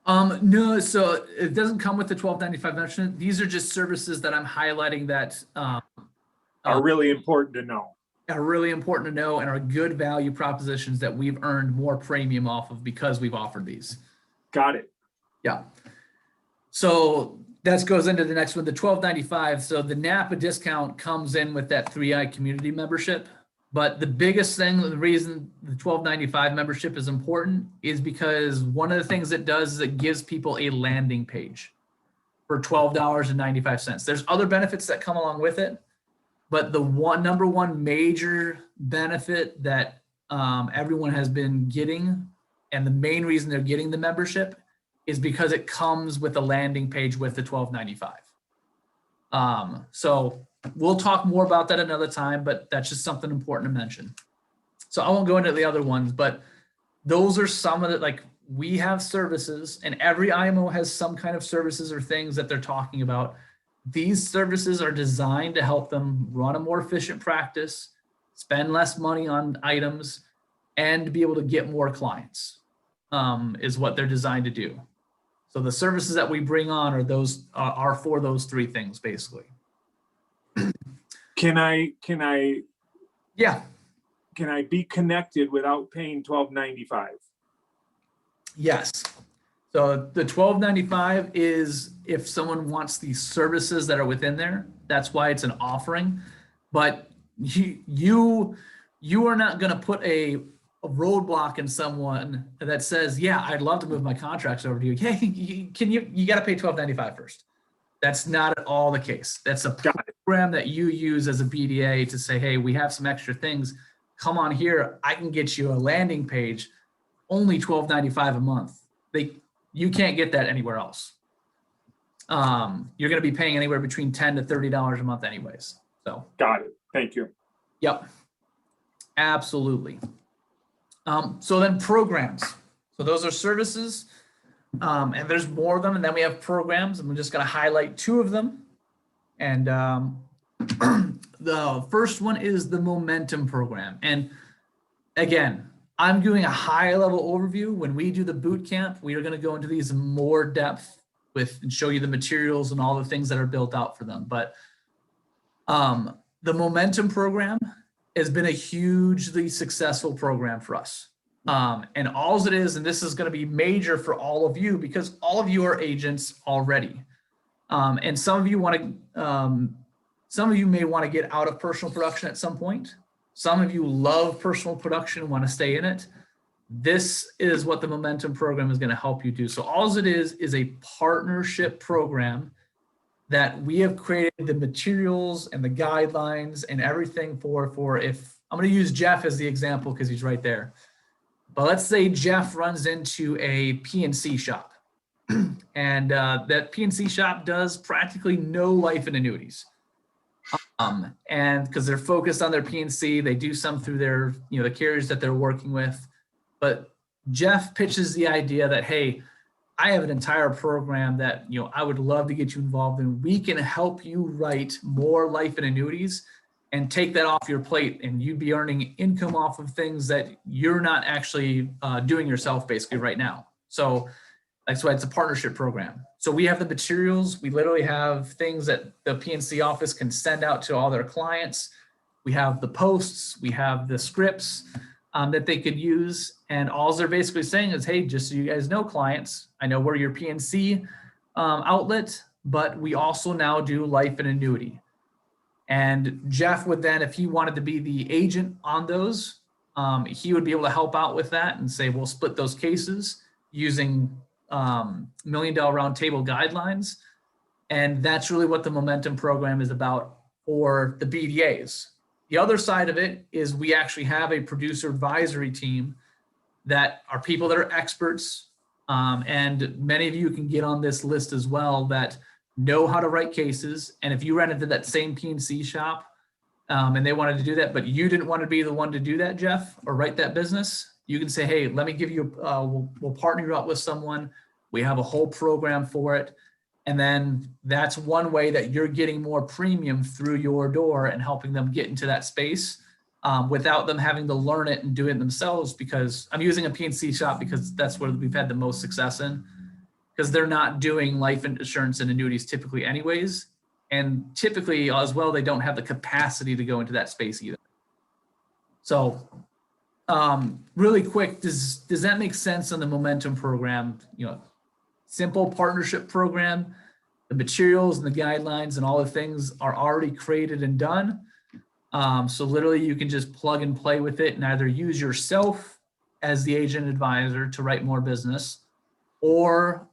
[SPEAKER 1] No, so it doesn't come with the $12.95 membership. These are just services that I'm highlighting that
[SPEAKER 3] Are really important to know.
[SPEAKER 1] Are really important to know and are good value propositions that we've earned more premium off of because we've offered these.
[SPEAKER 3] Got it.
[SPEAKER 1] Yeah. So that goes into the next one, the $12.95. So the Napa discount comes in with that 3i community membership. But the biggest thing, the reason the $12.95 membership is important is because one of the things it does is it gives people a landing page for $12.95. There's other benefits that come along with it, but the number one major benefit that everyone has been getting, and the main reason they're getting the membership, is because it comes with a landing page with the $12.95. So we'll talk more about that another time, but that's just something important to mention. So I won't go into the other ones, but those are some of the, like, we have services and every IMO has some kind of services or things that they're talking about. These services are designed to help them run a more efficient practice, spend less money on items, and be able to get more clients, is what they're designed to do. So the services that we bring on are for those three things, basically.
[SPEAKER 3] Can I
[SPEAKER 1] Yeah.
[SPEAKER 3] be connected without paying $12.95?
[SPEAKER 1] Yes. So the $12.95 is if someone wants the services that are within there. That's why it's an offering. But you are not going to put a roadblock in someone that says, yeah, I'd love to move my contracts over to you. Yeah, you got to pay $12.95 first. That's not at all the case. That's a program that you use as a BDA to say, hey, we have some extra things. Come on here. I can get you a landing page, only $12.95 a month. You can't get that anywhere else. You're going to be paying anywhere between $10 to $30 a month anyways. So
[SPEAKER 3] got it. Thank you.
[SPEAKER 1] Yep. Absolutely. So then programs. So those are services. And there's more of them, and then we have programs, and we're just going to highlight two of them. And the first one is the Momentum program. And again, I'm doing a high-level overview. When we do the boot camp, we are going to go into these in more depth and show you the materials and all the things that are built out for them. But the Momentum program has been a hugely successful program for us. And all it is, and this is going to be major for all of you because all of you are agents already. And some of you may want to get out of personal production at some point. Some of you love personal production and want to stay in it. This is what the Momentum program is going to help you do. So all it is a partnership program that we have created the materials and the guidelines and everything for if I'm going to use Jeff as the example because he's right there. But let's say Jeff runs into a PNC shop and that PNC shop does practically no life and annuities. And because they're focused on their PNC, they do some through their, the carriers that they're working with. But Jeff pitches the idea that, hey, I have an entire program that, I would love to get you involved in. We can help you write more life and annuities and take that off your plate, and you'd be earning income off of things that you're not actually doing yourself basically right now. So that's why it's a partnership program. So we have the materials. We literally have things that the PNC office can send out to all their clients. We have the posts, we have the scripts that they could use. And all they're basically saying is, hey, just so you guys know, clients, I know we're your PNC outlet, but we also now do life and annuity. And Jeff would then, if he wanted to be the agent on those, he would be able to help out with that and say, we'll split those cases using $1 Million Round Table guidelines. And that's really what the Momentum program is about for the BDAs. The other side of it is we actually have a producer advisory team that are people that are experts. And many of you can get on this list as well that know how to write cases. And if you ran into that same PNC shop and they wanted to do that, but you didn't want to be the one to do that, Jeff, or write that business, you can say, hey, let me give you, we'll partner you up with someone. We have a whole program for it. And then that's one way that you're getting more premium through your door and helping them get into that space without them having to learn it and do it themselves. Because I'm using a PNC shop because that's where we've had the most success in, because they're not doing life insurance and annuities typically anyways. And typically as well, they don't have the capacity to go into that space either. So really quick, does that make sense on the Momentum program? You know, simple partnership program, the materials and the guidelines and all the things are already created and done. So literally you can just plug and play with it and either use yourself as the agent advisor to write more business, or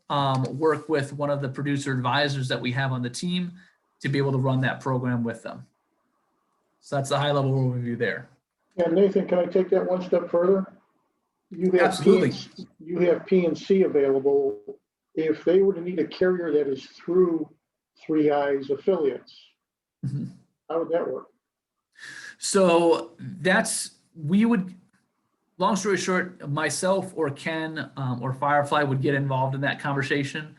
[SPEAKER 1] work with one of the producer advisors that we have on the team to be able to run that program with them. So that's the high level overview there.
[SPEAKER 2] And Nathan, can I take that one step further? You have
[SPEAKER 1] Absolutely.
[SPEAKER 2] you have PNC available. If they were to need a carrier that is through 3 Eyes affiliates, how would that work?
[SPEAKER 1] So we would, long story short, myself or Ken or Firefly would get involved in that conversation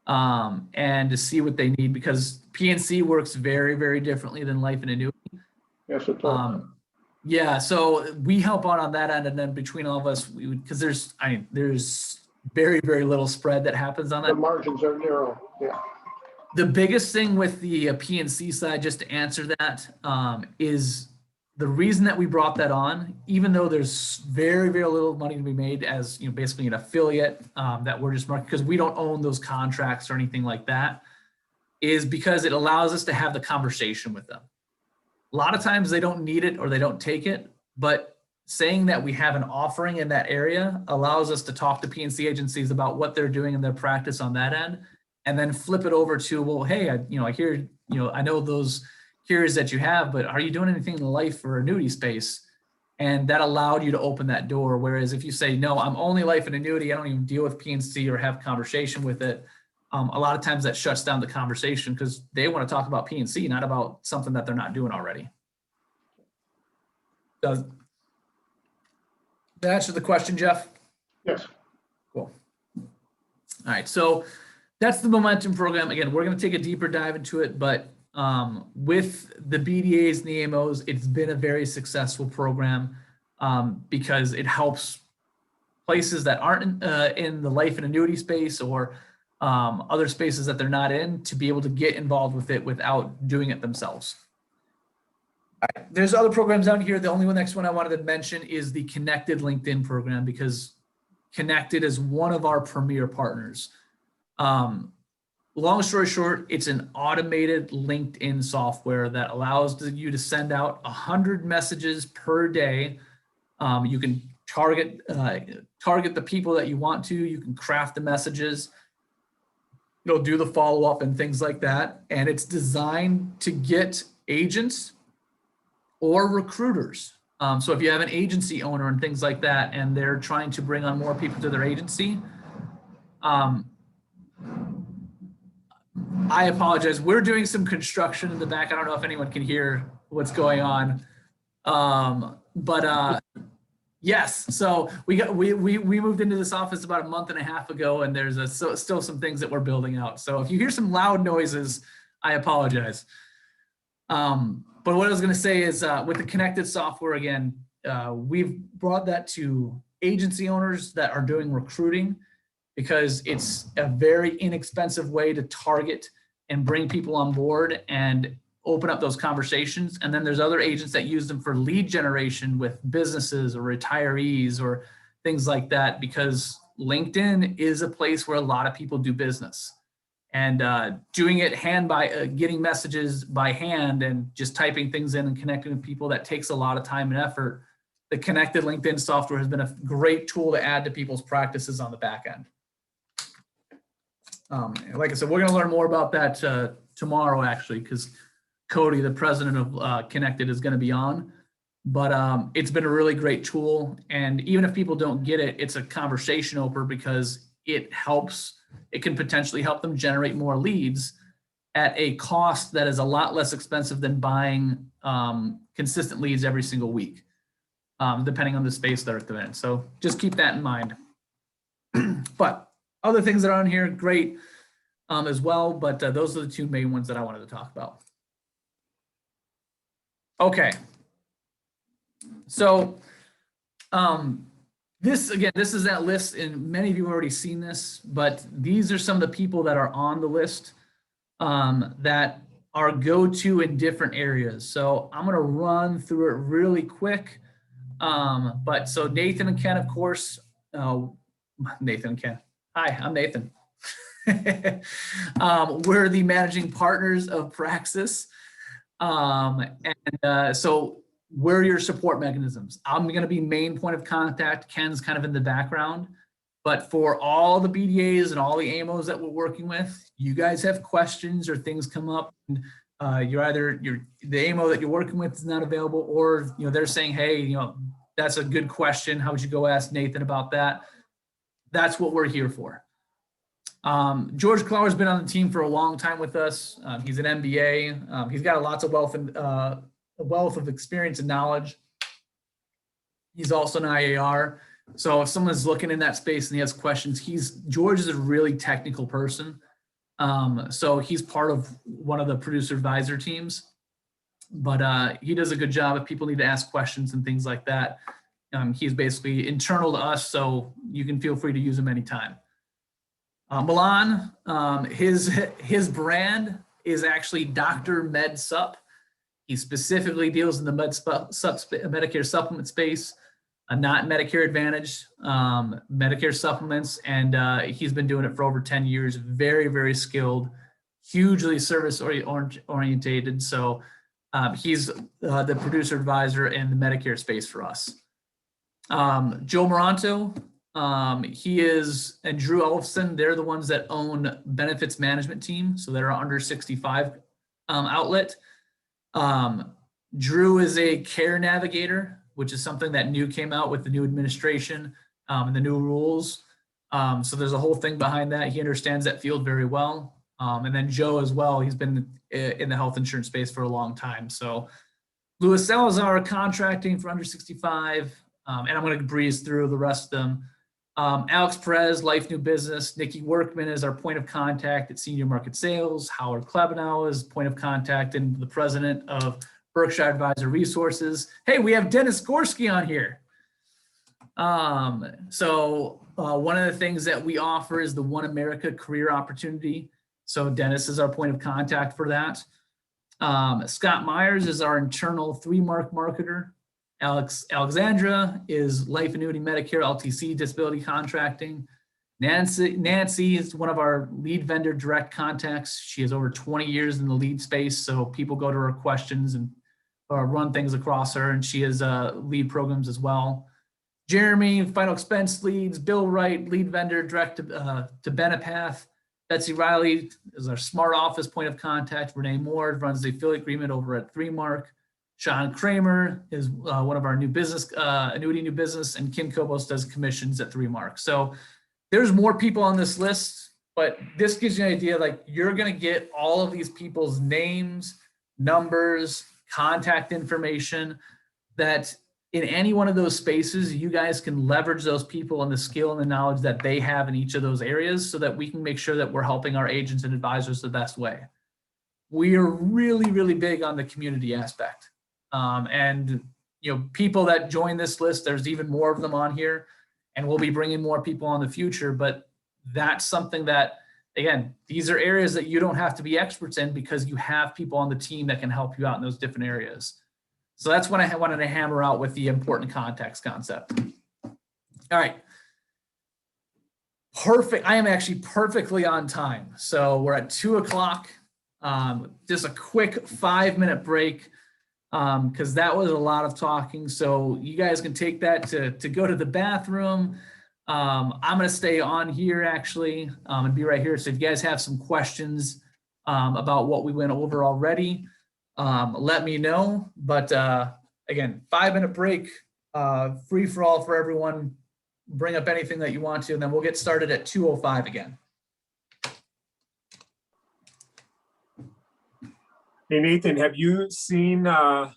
[SPEAKER 1] and to see what they need, because PNC works very, very differently than life and annuity.
[SPEAKER 2] Yes, it does.
[SPEAKER 1] Yeah, so we help out on that end, and then between all of us, we would, because there's very, very little spread that happens on
[SPEAKER 2] The
[SPEAKER 1] that.
[SPEAKER 2] margins are narrow. Yeah.
[SPEAKER 1] The biggest thing with the PNC side, just to answer that, is the reason that we brought that on, even though there's very, very little money to be made as, you know, basically an affiliate that we're just marketing, because we don't own those contracts or anything like that, is because it allows us to have the conversation with them. A lot of times they don't need it or they don't take it, but saying that we have an offering in that area allows us to talk to PNC agencies about what they're doing in their practice on that end, and then flip it over to, well, hey, I hear, I know those carriers that you have, but are you doing anything in the life or annuity space? And that allowed you to open that door. Whereas if you say, no, I'm only life and annuity, I don't even deal with PNC or have conversation with it, a lot of times that shuts down the conversation because they want to talk about PNC, not about something that they're not doing already. Does that answer the question, Jeff?
[SPEAKER 2] Yes.
[SPEAKER 1] Cool. All right, so that's the Momentum program. Again, we're going to take a deeper dive into it, but with the BDAs and the AMOs, it's been a very successful program because it helps places that aren't in the life and annuity space or other spaces that they're not in to be able to get involved with it without doing it themselves. All right. There's other programs out here. The only next one I wanted to mention is the Connected LinkedIn program, because Connected is one of our premier partners. Long story short, it's an automated LinkedIn software that allows you to send out 100 messages per day. You can target the people that you want to. You can craft the messages. It'll do the follow-up and things like that. And it's designed to get agents or recruiters. So if you have an agency owner and things like that, and they're trying to bring on more people to their agency, I apologize. We're doing some construction in the back. I don't know if anyone can hear what's going on. Yes, so we moved into this office about a month and a half ago, and there's still some things that we're building out. So if you hear some loud noises, I apologize. But what I was going to say is with the Connected software, again, we've brought that to agency owners that are doing recruiting because it's a very inexpensive way to target and bring people on board and open up those conversations. And then there's other agents that use them for lead generation with businesses or retirees or things like that, because LinkedIn is a place where a lot of people do business. And doing it getting messages by hand and just typing things in and connecting with people, that takes a lot of time and effort. The connected LinkedIn software has been a great tool to add to people's practices on the back end. Like I said, we're going to learn more about that tomorrow, actually, because Cody, the president of Connected, is going to be on. But it's been a really great tool. And even if people don't get it, it's a conversation opener, because it can potentially help them generate more leads at a cost that is a lot less expensive than buying consistent leads every single week, depending on the space that they're in. So just keep that in mind. But other things that are on here, great as well. But those are the two main ones that I wanted to talk about. Okay. So this is that list, and many of you have already seen this, but these are some of the people that are on the list that are go-to in different areas. So I'm going to run through it really quick. But so Nathan and Ken, of course, Nathan and Ken. Hi, I'm Nathan. We're the managing partners of Praxis. So we're your support mechanisms. I'm going to be main point of contact. Ken's kind of in the background. But for all the BDAs and all the AMOs that we're working with, you guys have questions or things come up, and the AMO that you're working with is not available, or they're saying, hey, that's a good question. How would you go ask Nathan about that? That's what we're here for. George Clower's been on the team for a long time with us. He's an MBA. He's got lots of wealth of experience and knowledge. He's also an IAR. So if someone's looking in that space and he has questions, George is a really technical person. So he's part of one of the producer advisor teams, but he does a good job if people need to ask questions and things like that. He's basically internal to us, so you can feel free to use him anytime. Milan, his brand is actually Dr. Med Sup. He specifically deals in the Medicare supplement space, not Medicare Advantage, Medicare supplements, and he's been doing it for over 10 years. Very, very skilled, hugely service orientated. So he's the producer advisor in the Medicare space for us. Joe Moranto, he is, and Drew Elfson, they're the ones that own Benefits Management Team, so they're under 65 outlet. Drew is a care navigator, which is something that came out with the new administration and the new rules. So there's a whole thing behind that. He understands that field very well. And then Joe as well, he's been in the health insurance space for a long time. So Louis Salazar, contracting for under 65. And I'm going to breeze through the rest of them. Alex Perez, Life New Business. Nikki Workman is our point of contact at Senior Market Sales. Howard Klebanow is point of contact and the president of Berkshire Advisor Resources. Hey, we have Dennis Gorski on here. One of the things that we offer is the One America Career Opportunity. So Dennis is our point of contact for that. Scott Myers is our internal 3-mark marketer. Alexandra is Life Annuity Medicare LTC Disability Contracting. Nancy is one of our lead vendor direct contacts. She has over 20 years in the lead space, so people go to her questions and run things across her, and she has lead programs as well. Jeremy, final expense leads. Bill Wright, lead vendor direct to Benepath. Betsy Riley is our smart office point of contact. Renee Moore runs the affiliate agreement over at 3Mark. Sean Kramer is one of our new business, annuity new business, and Kim Kobos does commissions at 3Mark. So there's more people on this list, but this gives you an idea, like you're going to get all of these people's names, numbers, contact information, that in any one of those spaces, you guys can leverage those people and the skill and the knowledge that they have in each of those areas so that we can make sure that we're helping our agents and advisors the best way. We are really, really big on the community aspect. And people that join this list, there's even more of them on here, and we'll be bringing more people on in the future. But that's something that, again, these are areas that you don't have to be experts in because you have people on the team that can help you out in those different areas. So that's what I wanted to hammer out with the important context concept. All right. Perfect. I am actually perfectly on time. So we're at 2 o'clock. Just a quick 5-minute break because that was a lot of talking. So you guys can take that to go to the bathroom. I'm going to stay on here actually and be right here. So if you guys have some questions about what we went over already, let me know. But again, 5-minute break, free for all for everyone. Bring up anything that you want to, and then we'll get started at 2:05 again.
[SPEAKER 3] Hey, Nathan, have you seen that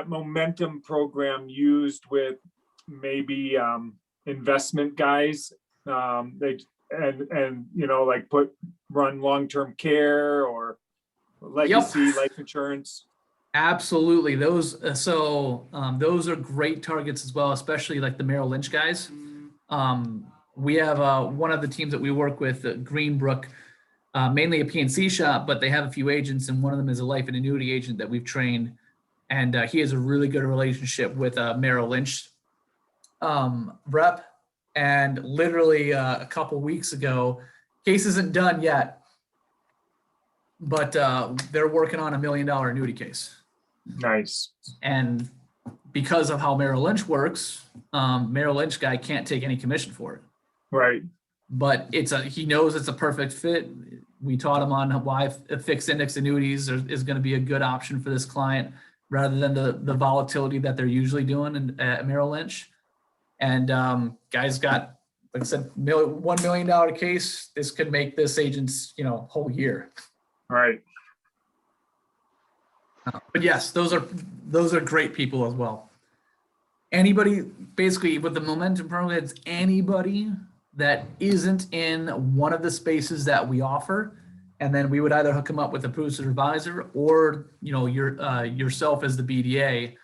[SPEAKER 3] momentum program used with maybe investment guys? They like run long-term care or legacy life insurance.
[SPEAKER 1] Absolutely. Those those are great targets as well, especially like the Merrill Lynch guys. We have one of the teams that we work with, Greenbrook, mainly a PNC shop, but they have a few agents, and one of them is a life and annuity agent that we've trained, and he has a really good relationship with Merrill Lynch rep. And literally a couple weeks ago, case isn't done yet, but they're working on $1 million annuity case.
[SPEAKER 3] Nice.
[SPEAKER 1] And because of how Merrill Lynch works, Merrill Lynch guy can't take any commission for it.
[SPEAKER 3] Right.
[SPEAKER 1] But he knows it's a perfect fit. We taught him on why fixed index annuities is going to be a good option for this client rather than the volatility that they're usually doing at Merrill Lynch. And guys got, like I said, $1 million case. This could make this agent's whole year.
[SPEAKER 3] Right.
[SPEAKER 1] But yes, those are great people as well. Anybody, basically with the momentum program, it's anybody that isn't in one of the spaces that we offer, and then we would either hook them up with a producer advisor or yourself as the BDA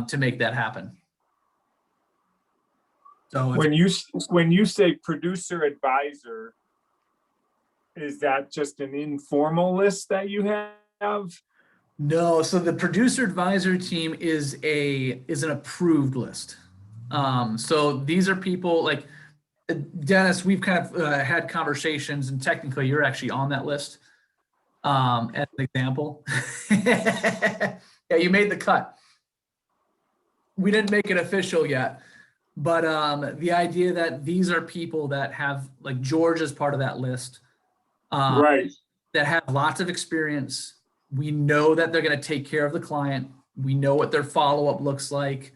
[SPEAKER 1] to make that happen. So
[SPEAKER 3] when you say producer advisor, is that just an informal list that you have?
[SPEAKER 1] No, so the producer advisor team is an approved list. So these are people like Dennis. We've kind of had conversations, and technically, you're actually on that list. As an example, yeah, you made the cut. We didn't make it official yet, but the idea that these are people that have, like George is part of that list,
[SPEAKER 3] Right?
[SPEAKER 1] That have lots of experience. We know that they're going to take care of the client. We know what their follow-up looks like.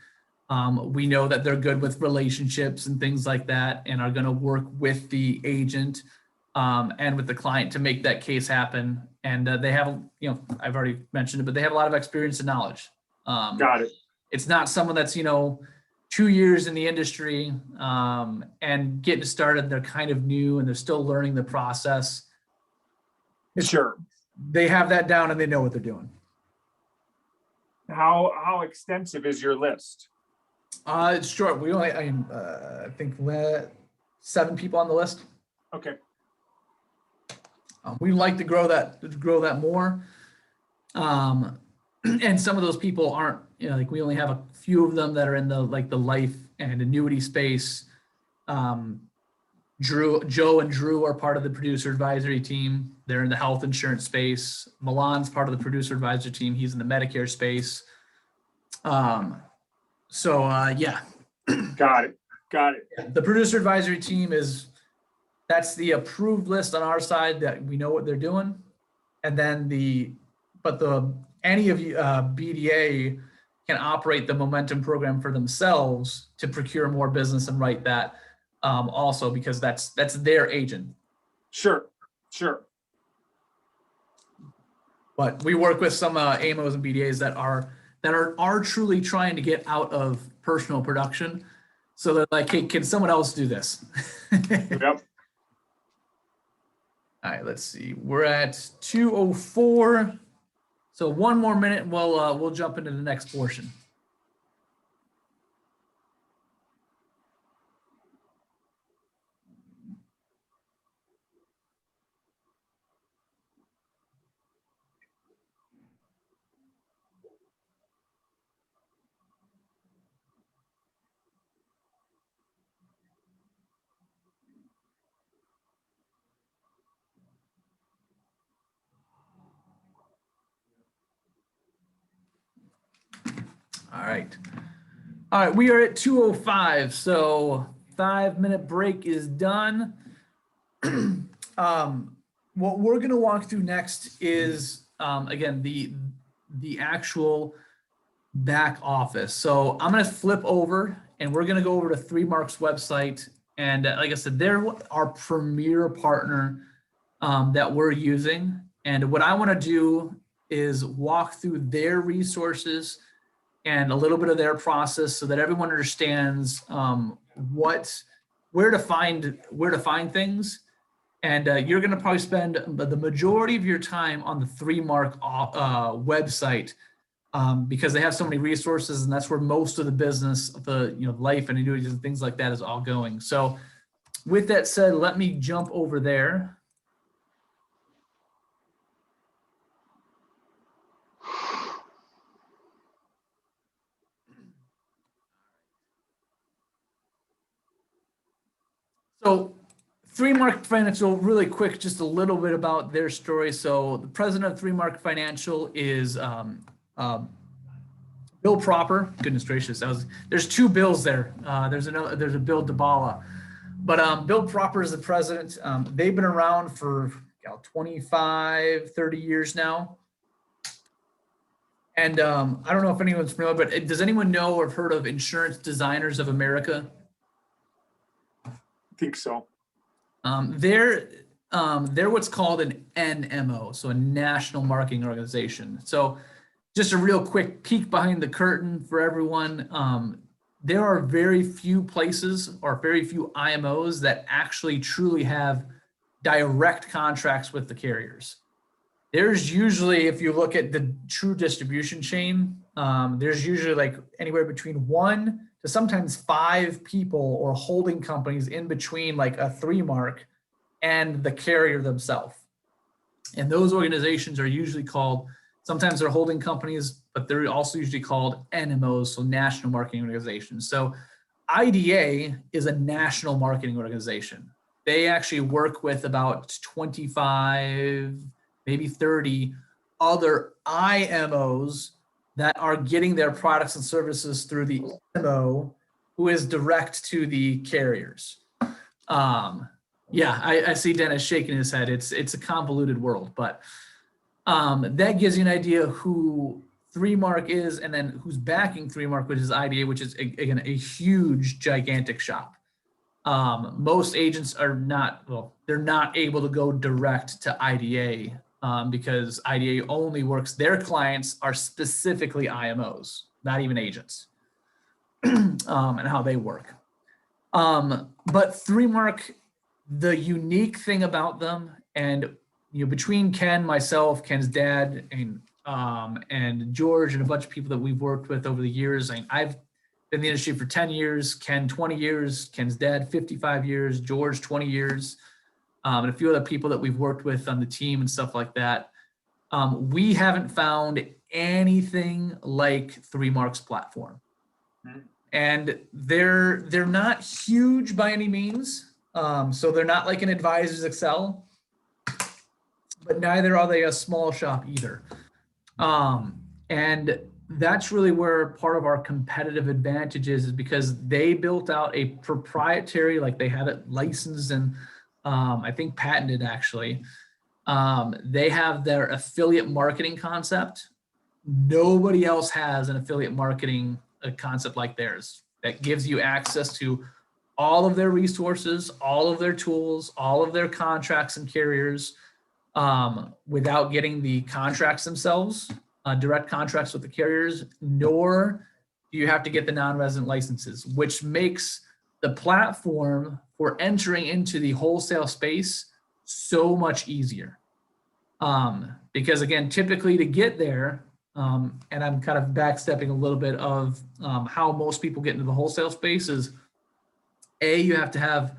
[SPEAKER 1] We know that they're good with relationships and things like that, and are going to work with the agent and with the client to make that case happen. And they have, I've already mentioned it, but they have a lot of experience and knowledge.
[SPEAKER 3] Got it.
[SPEAKER 1] It's not someone that's, 2 years in the industry and getting started. They're kind of new and they're still learning the process.
[SPEAKER 3] Sure.
[SPEAKER 1] They have that down and they know what they're doing.
[SPEAKER 3] How extensive is your list?
[SPEAKER 1] It's short. We only, I think 7 people on the list.
[SPEAKER 3] Okay.
[SPEAKER 1] We'd like to grow that more. And some of those people aren't, like we only have a few of them that are in the life and annuity space. Joe and Drew are part of the producer advisory team. They're in the health insurance space. Milan's part of the producer advisory team. He's in the Medicare space. Yeah.
[SPEAKER 3] Got it.
[SPEAKER 1] The producer advisory team that's the approved list on our side that we know what they're doing. And then any of you BDA can operate the momentum program for themselves to procure more business and write that also, because that's their agent.
[SPEAKER 3] Sure.
[SPEAKER 1] But we work with some AMOs and BDAs that are truly trying to get out of personal production. So they're like, hey, can someone else do this?
[SPEAKER 3] Yep.
[SPEAKER 1] All right, let's see. We're at 2:04. So 1 more minute and we'll jump into the next portion. right. All right, we are at 2:05, so 5-minute break is done. What we're going to walk through next is, again, the actual back office. So I'm going to flip over and we're going to go over to 3Mark's website. And like I said, they're our premier partner that we're using. And what I want to do is walk through their resources and a little bit of their process so that everyone understands where to find things. And you're going to probably spend the majority of your time on the 3Mark website because they have so many resources, and that's where most of the business, the life and annuities and things like that is all going. So, with that said, let me jump over there. So 3Mark Financial, really quick, just a little bit about their story. So the president of 3Mark Financial is Bill Proper. Goodness gracious, there's two Bills there. There's a Bill DeBala, but Bill Proper is the president. They've been around for 25, 30 years now. And I don't know if anyone's familiar, but does anyone know or have heard of Insurance Designers of America?
[SPEAKER 3] I think so.
[SPEAKER 1] They're what's called an NMO, so a national marketing organization. So just a real quick peek behind the curtain for everyone. There are very few places or very few IMOs that actually truly have direct contracts with the carriers. There's usually, if you look at the true distribution chain, there's usually like anywhere between 1 to sometimes 5 people or holding companies in between like a 3Mark and the carrier themselves. And those organizations are usually called, sometimes they're holding companies, but they're also usually called NMOs, so national marketing organizations. So IDA is a national marketing organization. They actually work with about 25, maybe 30 other IMOs that are getting their products and services through the NMO, who is direct to the carriers. Yeah, I see Dennis shaking his head. It's a convoluted world, but that gives you an idea who 3Mark is, and then who's backing 3Mark, which is IDA, which is again a huge, gigantic shop. Most agents are not, well, they're not able to go direct to IDA because IDA only works, their clients are specifically IMOs, not even agents, and how they work. But 3Mark, the unique thing about them, and between Ken, myself, Ken's dad, and George, and a bunch of people that we've worked with over the years, I've been in the industry for 10 years, Ken 20 years, Ken's dad 55 years, George 20 years, and a few other people that we've worked with on the team and stuff like that. We haven't found anything like 3Mark's platform. And they're not huge by any means. So they're not like an Advisor's Excel, but neither are they a small shop either. And that's really where part of our competitive advantage is because they built out a proprietary, like they have it licensed and I think patented actually. They have their affiliate marketing concept. Nobody else has an affiliate marketing concept like theirs that gives you access to all of their resources, all of their tools, all of their contracts and carriers without getting the contracts themselves, direct contracts with the carriers, nor do you have to get the non-resident licenses, which makes the platform for entering into the wholesale space so much easier. Because again, typically to get there, and I'm kind of backstepping a little bit of how most people get into the wholesale space is you have to have,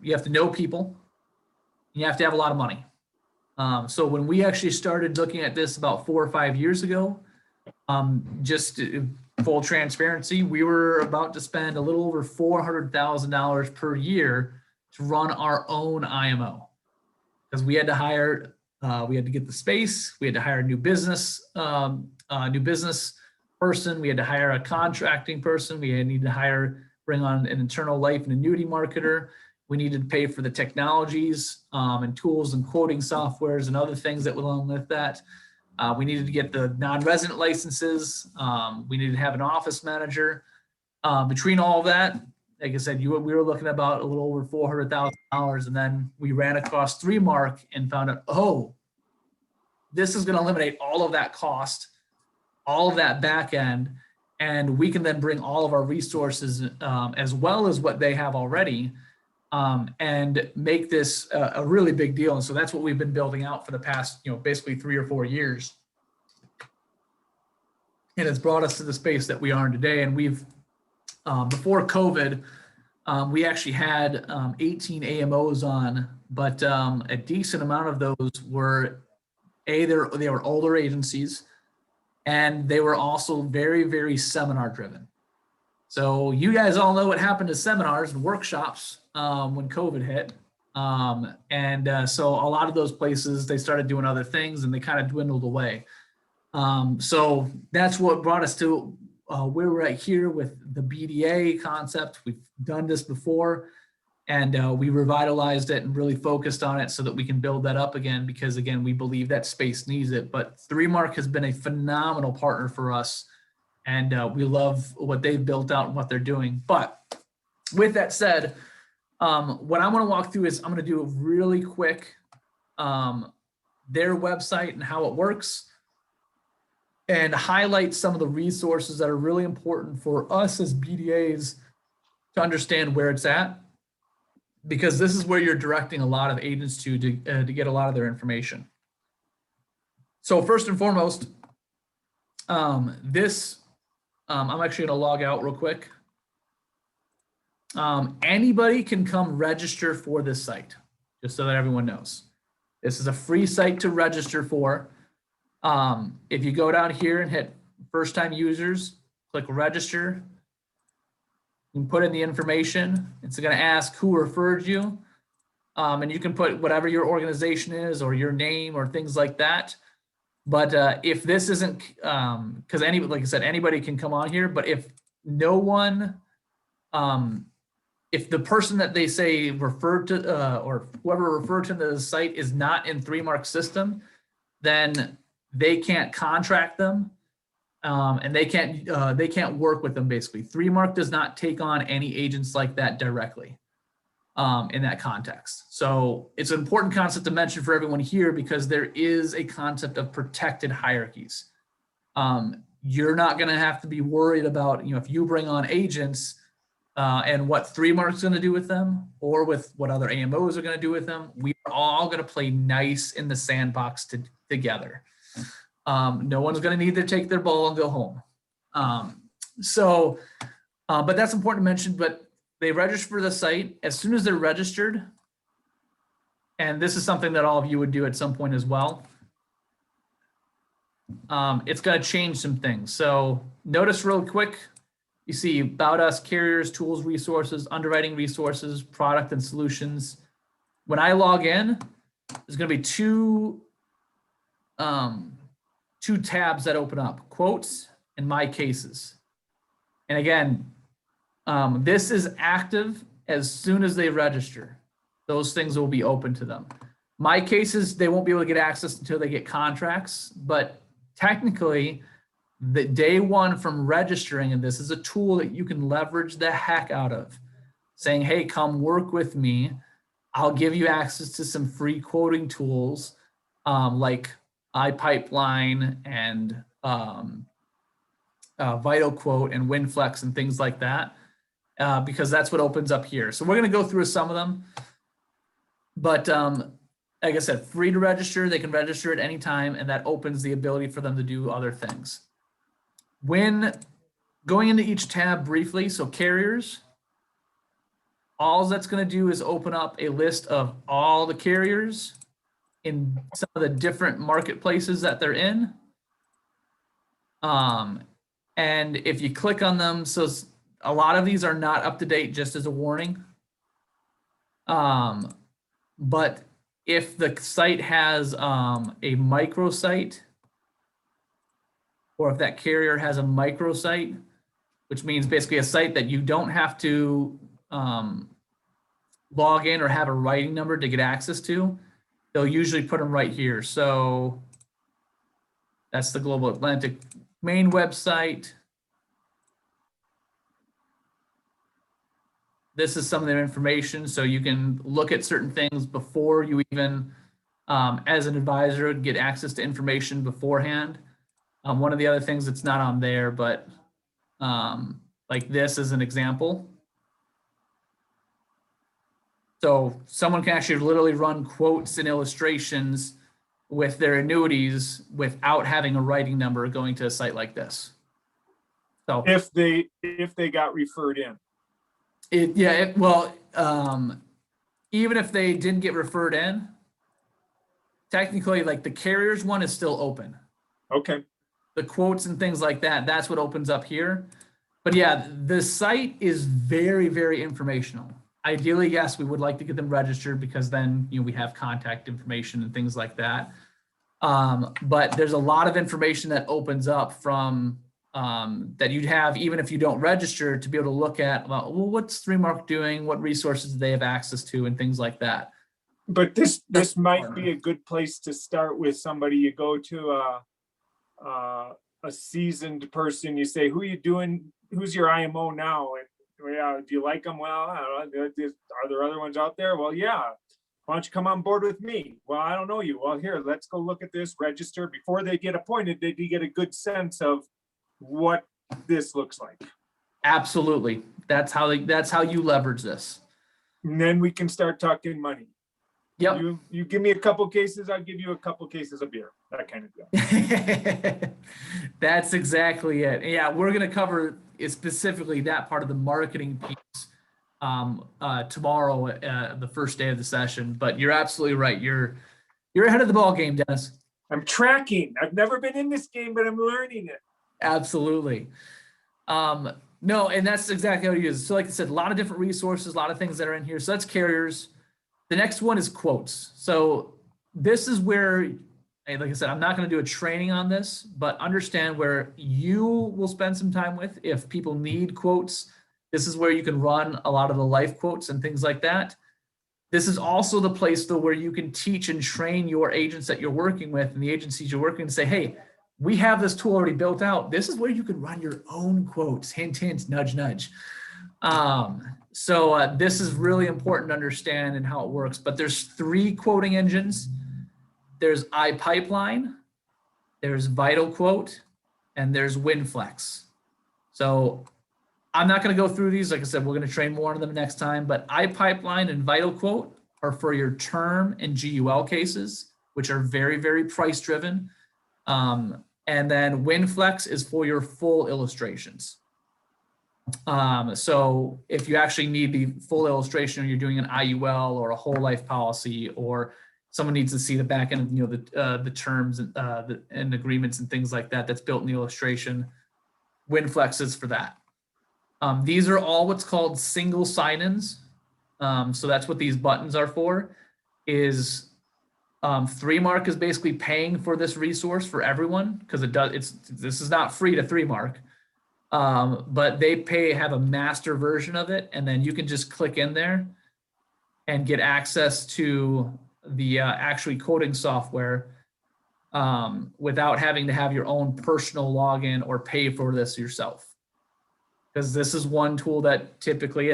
[SPEAKER 1] you have to know people, you have to have a lot of money. So when we actually started looking at this about 4 or 5 years ago, just full transparency, we were about to spend a little over $400,000 per year to run our own IMO because we had to hire, we had to get the space, we had to hire new business person. We had to hire a contracting person. We needed to bring on an internal life and annuity marketer. We needed to pay for the technologies and tools and quoting softwares and other things that went along with that. We needed to get the non-resident licenses. We needed to have an office manager. Between all of that, like I said, we were looking at about a little over $400,000, and then we ran across 3Mark and found out, oh, this is going to eliminate all of that cost, all of that back end, and we can then bring all of our resources as well as what they have already, and make this a really big deal. And so that's what we've been building out for the past, basically 3 or 4 years. And it's brought us to the space that we are in today. And we've, before COVID, we actually had 18 AMOs on, but a decent amount of those were, they were older agencies, and they were also very, very seminar driven. So you guys all know what happened to seminars and workshops when COVID hit. So a lot of those places, they started doing other things and they kind of dwindled away. So that's what brought us to where we're at here with the BDA concept. We've done this before, and we revitalized it and really focused on it so that we can build that up again, because again, we believe that space needs it. But 3Mark has been a phenomenal partner for us, and we love what they've built out and what they're doing. But with that said, what I want to walk through is I'm going to do a really quick their website and how it works, and highlight some of the resources that are really important for us as BDAs to understand where it's at, because this is where you're directing a lot of agents to get a lot of their information. So first and foremost, I'm actually going to log out real quick. Anybody can come register for this site, just so that everyone knows. This is a free site to register for. If you go down here and hit first time users, click register, you can put in the information. It's going to ask who referred you. And you can put whatever your organization is or your name or things like that. But if this isn't, because like I said, anybody can come on here, but if no one, if the person that they say referred to, or whoever referred to the site is not in 3Mark's system, then they can't contract them, and they can't work with them. Basically, 3Mark does not take on any agents like that directly in that context. So it's an important concept to mention for everyone here, because there is a concept of protected hierarchies. You're not going to have to be worried about, if you bring on agents and what 3Mark's going to do with them, or with what other AMOs are going to do with them. We are all going to play nice in the sandbox together. No one's going to need to take their ball and go home. But that's important to mention. But they register for the site. As soon as they're registered, and this is something that all of you would do at some point as well, it's going to change some things. So notice real quick, you see about us, carriers, tools, resources, underwriting resources, product and solutions. When I log in, there's going to be two tabs that open up: quotes and my cases. And again, this is active as soon as they register. Those things will be open to them. My cases, they won't be able to get access until they get contracts, but technically the day one from registering, and this is a tool that you can leverage the heck out of, saying, hey, come work with me. I'll give you access to some free quoting tools like iPipeline and Vital Quote and WinFlex and things like that, because that's what opens up here. So we're going to go through some of them, but like I said, free to register. They can register at any time, and that opens the ability for them to do other things. When going into each tab briefly, so carriers, all that's going to do is open up a list of all the carriers in some of the different marketplaces that they're in. And if you click on them, so a lot of these are not up to date, just as a warning. But if the site has a microsite, or if that carrier has a microsite, which means basically a site that you don't have to log in or have a writing number to get access to, they'll usually put them right here. So that's the Global Atlantic main website. This is some of their information, so you can look at certain things before you even, as an advisor, get access to information beforehand. One of the other things that's not on there, but like this is an example. So someone can actually literally run quotes and illustrations with their annuities without having a writing number going to a site like this. So
[SPEAKER 3] If they got referred in.
[SPEAKER 1] Even if they didn't get referred in, technically, like the carriers one is still open.
[SPEAKER 3] Okay.
[SPEAKER 1] The quotes and things like that, that's what opens up here. But yeah, the site is very, very informational. Ideally, yes, we would like to get them registered because then, we have contact information and things like that. But there's a lot of information that opens up from that you'd have even if you don't register, to be able to look at, well, what's 3Mark doing? What resources do they have access to and things like that.
[SPEAKER 3] But this might be a good place to start with somebody. You go to a seasoned person, you say, who are you doing? Who's your IMO now? And yeah, do you like them? Well, I don't know. Are there other ones out there? Well, yeah. Why don't you come on board with me? Well, I don't know you. Well, here, let's go look at this, register. Before they get appointed, they get a good sense of what this looks like.
[SPEAKER 1] Absolutely. That's how you leverage this.
[SPEAKER 3] And then we can start talking money.
[SPEAKER 1] Yep.
[SPEAKER 3] You give me a couple cases, I'll give you a couple cases of beer, that kind of deal.
[SPEAKER 1] That's exactly it. Yeah, we're going to cover specifically that part of the marketing piece tomorrow, the first day of the session. But you're absolutely right. You're ahead of the ball game, Dennis.
[SPEAKER 3] I'm tracking. I've never been in this game, but I'm learning it.
[SPEAKER 1] Absolutely. No, and that's exactly how it is. So like I said, a lot of different resources, a lot of things that are in here. So that's carriers. The next one is quotes. So this is where, like I said, I'm not going to do a training on this, but understand where you will spend some time with. If people need quotes, this is where you can run a lot of the life quotes and things like that. This is also the place though where you can teach and train your agents that you're working with and the agencies you're working with and say, hey, we have this tool already built out. This is where you can run your own quotes. Hint, hint, nudge, nudge. So this is really important to understand and how it works. But there's 3 quoting engines. There's iPipeline, there's Vital Quote, and there's WinFlex. So I'm not going to go through these. Like I said, we're going to train more on them next time. But iPipeline and Vital Quote are for your term and GUL cases, which are very, very price driven. And then WinFlex is for your full illustrations. So if you actually need the full illustration, or you're doing an IUL or a whole life policy, or someone needs to see the back end, the terms and agreements and things like that, that's built in the illustration, WinFlex is for that. These are all what's called single sign-ins. So that's what these buttons are for. Is 3Mark is basically paying for this resource for everyone because this is not free to 3Mark, but they have a master version of it, and then you can just click in there and get access to the actually quoting software without having to have your own personal login or pay for this yourself. Because this is one tool that typically,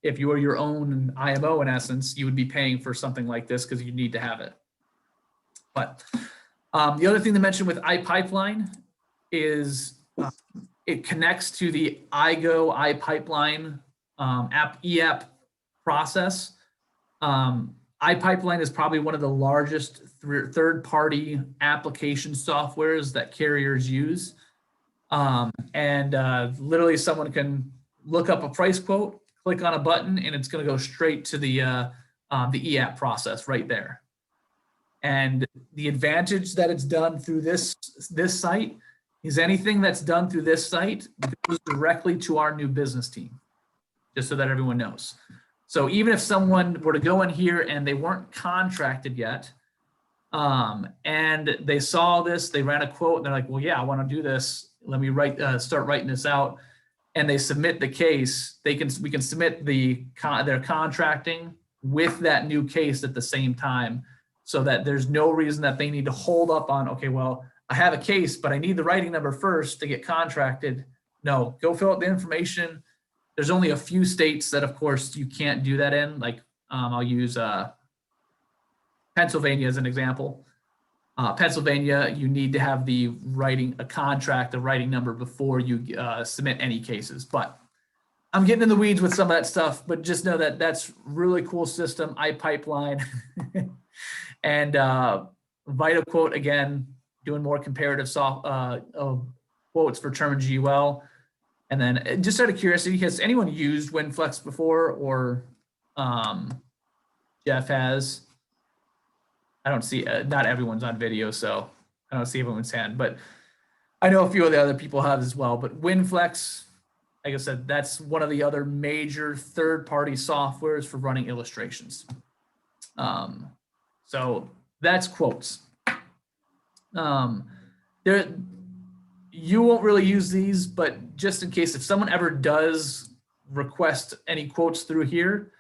[SPEAKER 1] if you are your own IMO in essence, you would be paying for something like this because you need to have it. But the other thing to mention with iPipeline is it connects to the iGo iPipeline EAP process. iPipeline is probably one of the largest third-party application softwares that carriers use. Literally someone can look up a price quote, click on a button, and it's going to go straight to the EAP process right there. And the advantage that it's done through this site is anything that's done through this site goes directly to our new business team, just so that everyone knows. So even if someone were to go in here and they weren't contracted yet, And they saw this, they ran a quote, and they're like, well, yeah, I want to do this. Let me start writing this out. And they submit the case. We can submit their contracting with that new case at the same time, so that there's no reason that they need to hold up on, okay, well, I have a case, but I need the writing number first to get contracted. No, go fill out the information. There's only a few states that, of course, you can't do that in. Like, I'll use Pennsylvania as an example. Pennsylvania, you need to have the writing number before you submit any cases. But I'm getting in the weeds with some of that stuff, but just know that that's really cool system, iPipeline. And VitaQuote, again, doing more comparative quotes for term and GUL. And then just out of curiosity, has anyone used WinFlex before, or Jeff has? I don't see, not everyone's on video, so I don't see everyone's hand, but I know a few of the other people have as well. But WinFlex, like I said, that's one of the other major third-party softwares for running illustrations. So that's quotes. You won't really use these, but just in case, if someone ever does request any quotes through here,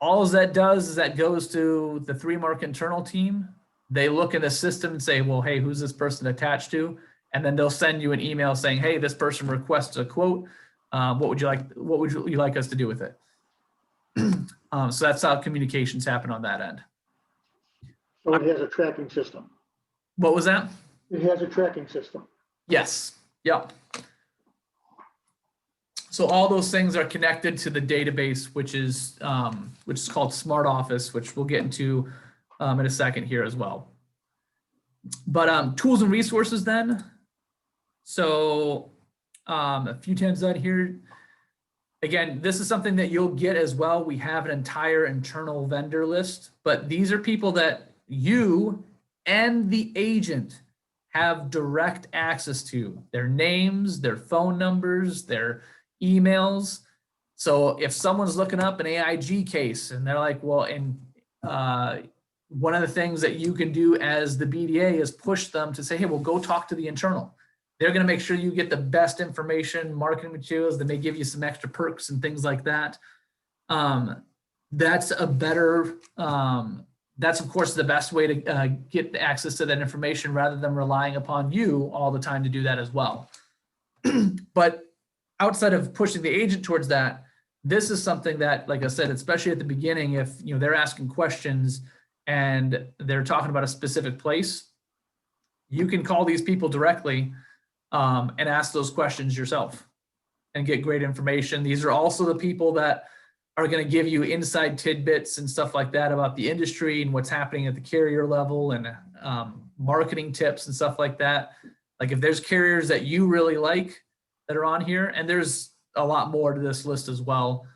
[SPEAKER 1] all that does is that goes to the 3Mark internal team. They look in the system and say, well, hey, who's this person attached to? And then they'll send you an email saying, hey, this person requests a quote. What would you like us to do with it? So that's how communications happen on that end.
[SPEAKER 2] So it has a tracking system.
[SPEAKER 1] What was that?
[SPEAKER 2] It has a tracking system.
[SPEAKER 1] Yes. Yep. So all those things are connected to the database, which is called Smart Office, which we'll get into in a second here as well. But tools and resources then. So a few times on here. Again, this is something that you'll get as well. We have an entire internal vendor list, but these are people that you and the agent have direct access to. Their names, their phone numbers, their emails. So if someone's looking up an AIG case and they're like, well, and one of the things that you can do as the BDA is push them to say, hey, well, go talk to the internal. They're going to make sure you get the best information, marketing materials. They may give you some extra perks and things like that. That's a better, that's of course the best way to get access to that information rather than relying upon you all the time to do that as well. But outside of pushing the agent towards that, this is something that, like I said, especially at the beginning, if they're asking questions and they're talking about a specific place, you can call these people directly and ask those questions yourself and get great information. These are also the people that are going to give you inside tidbits and stuff like that about the industry and what's happening at the carrier level and marketing tips and stuff like that. Like if there's carriers that you really like that are on here, and there's a lot more to this list as well.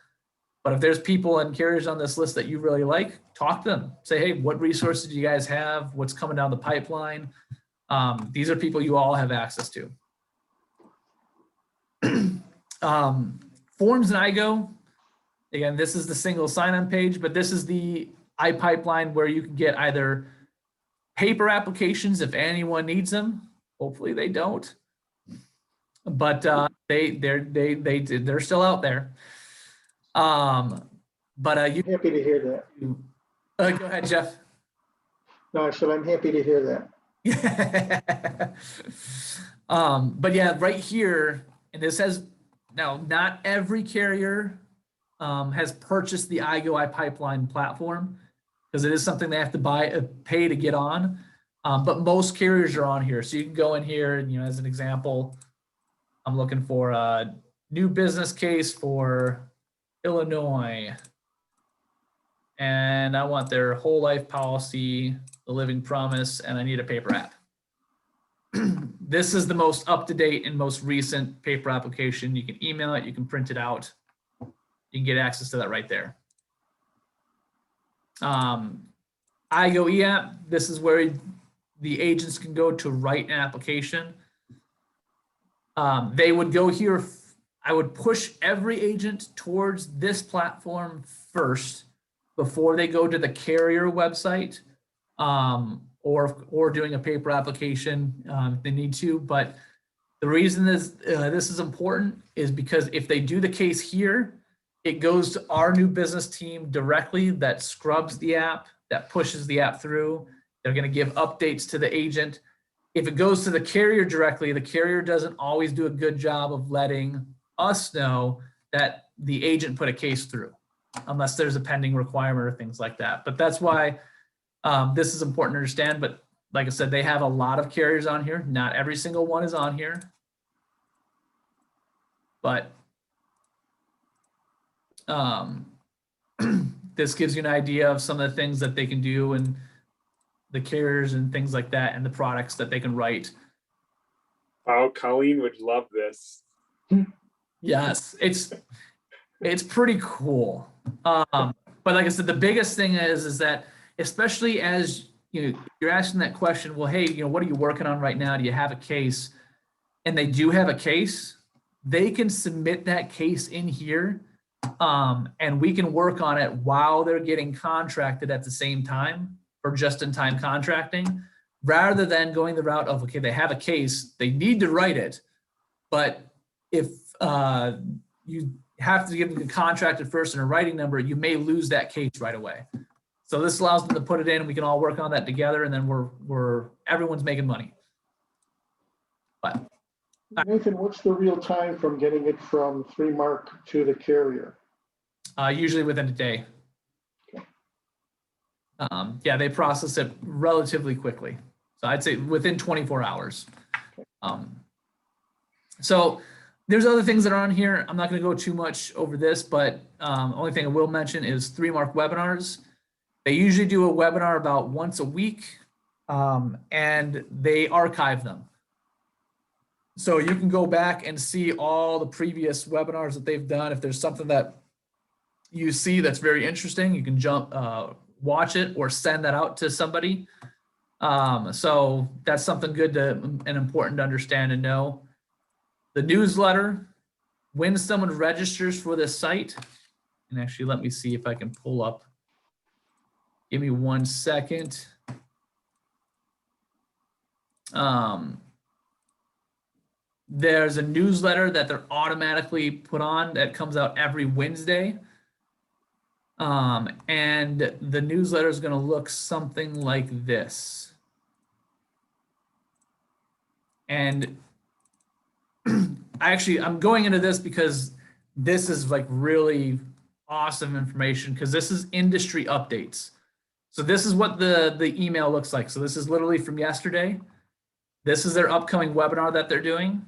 [SPEAKER 1] But if there's people and carriers on this list that you really like, talk to them. Say, hey, what resources do you guys have? What's coming down the pipeline? These are people you all have access to. Forms and IGO. Again, this is the single sign-on page, but this is the iPipeline where you can get either paper applications if anyone needs them. Hopefully they don't, but they're still out there. But you
[SPEAKER 2] Happy to hear that.
[SPEAKER 1] go ahead, Jeff.
[SPEAKER 2] No, I said I'm happy to hear that.
[SPEAKER 1] But yeah, right here, and this has now not every carrier has purchased the IGO iPipeline platform because it is something they have to pay to get on. But most carriers are on here. So you can go in here and, as an example, I'm looking for a new business case for Illinois. And I want their whole life policy, the living promise, and I need a paper app. This is the most up-to-date and most recent paper application. You can email it, you can print it out. You can get access to that right there. IGO eApp, this is where the agents can go to write an application. They would go here. I would push every agent towards this platform first before they go to the carrier website or doing a paper application if they need to. But the reason this is important is because if they do the case here, it goes to our new business team directly that scrubs the app, that pushes the app through. They're going to give updates to the agent. If it goes to the carrier directly, the carrier doesn't always do a good job of letting us know that the agent put a case through, unless there's a pending requirement or things like that. But that's why this is important to understand. But like I said, they have a lot of carriers on here. Not every single one is on here. But this gives you an idea of some of the things that they can do and the carriers and things like that and the products that they can write.
[SPEAKER 3] Oh, Colleen would love this.
[SPEAKER 1] Yes, it's pretty cool. But like I said, the biggest thing is that especially as you're asking that question, well, hey, what are you working on right now? Do you have a case? And they do have a case. They can submit that case in here, and we can work on it while they're getting contracted at the same time for just-in-time contracting, rather than going the route of, okay, they have a case, they need to write it, but if you have to give them the contracted first and a writing number, you may lose that case right away. So this allows them to put it in, we can all work on that together, and then everyone's making money. But
[SPEAKER 2] Nathan, what's the real time from getting it from 3Mark to the carrier?
[SPEAKER 1] usually within a day. Yeah, they process it relatively quickly. So I'd say within 24 hours. So there's other things that are on here. I'm not going to go too much over this, but only thing I will mention is 3Mark webinars. They usually do a webinar about once a week, and they archive them. So you can go back and see all the previous webinars that they've done. If there's something that you see that's very interesting, you can watch it or send that out to somebody. So that's something good and important to understand and know. The newsletter, when someone registers for this site, and actually let me see if I can pull up. Give me 1 second. There's a newsletter that they're automatically put on that comes out every Wednesday. And the newsletter is going to look something like this. And I'm going into this because this is like really awesome information, because this is industry updates. So this is what the email looks like. So this is literally from yesterday. This is their upcoming webinar that they're doing.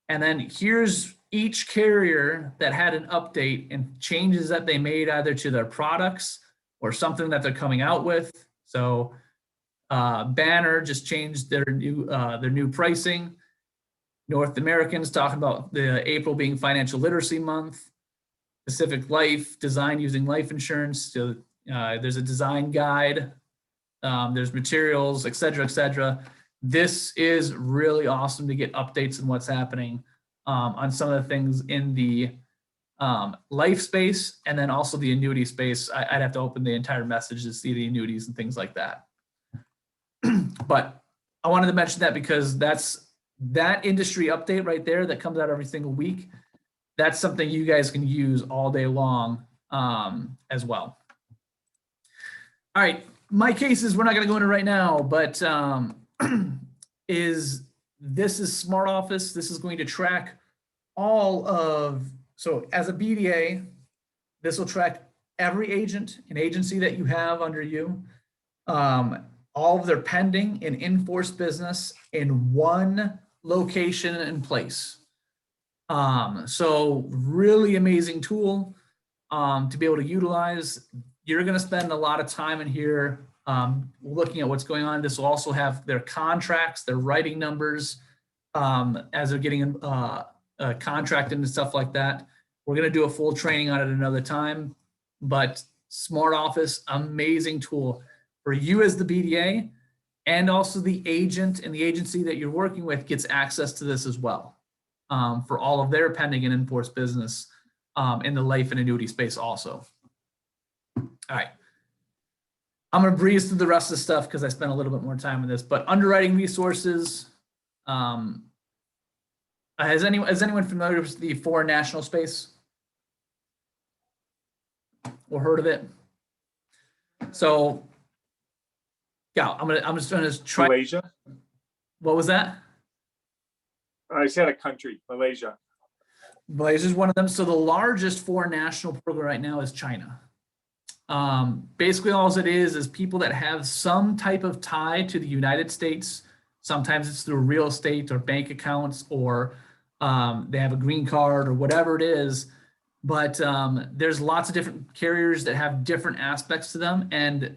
[SPEAKER 1] And then here's each carrier that had an update and changes that they made either to their products or something that they're coming out with. So Banner just changed their new pricing. North Americans talking about the April being financial literacy month. Pacific Life, design using life insurance. So there's a design guide. There's materials, et cetera, et cetera. This is really awesome to get updates on what's happening on some of the things in the life space, and then also the annuity space. I'd have to open the entire message to see the annuities and things like that. But I wanted to mention that because that industry update right there that comes out every single week. That's something you guys can use all day long as well. All right, my cases, we're not going to go into right now, but this is Smart Office. This is going to track all of, so as a BDA, this will track every agent and agency that you have under you, all of their pending and in-force business in one location and place. So really amazing tool to be able to utilize. You're going to spend a lot of time in here looking at what's going on. This will also have their contracts, their writing numbers as they're getting contracted and stuff like that. We're going to do a full training on it another time, but Smart Office, amazing tool for you as the BDA, and also the agent and the agency that you're working with gets access to this as well for all of their pending and in-force business in the life and annuity space also. All right. I'm going to breeze through the rest of the stuff because I spent a little bit more time on this, but underwriting resources. Is anyone familiar with the foreign national space or heard of it? So, yeah, I'm just going to try.
[SPEAKER 3] Malaysia?
[SPEAKER 1] What was that?
[SPEAKER 3] I said a country, Malaysia.
[SPEAKER 1] Malaysia is one of them. So the largest foreign national program right now is China. Basically, all it is people that have some type of tie to the United States. Sometimes it's through real estate or bank accounts, or they have a green card or whatever it is. But there's lots of different carriers that have different aspects to them. And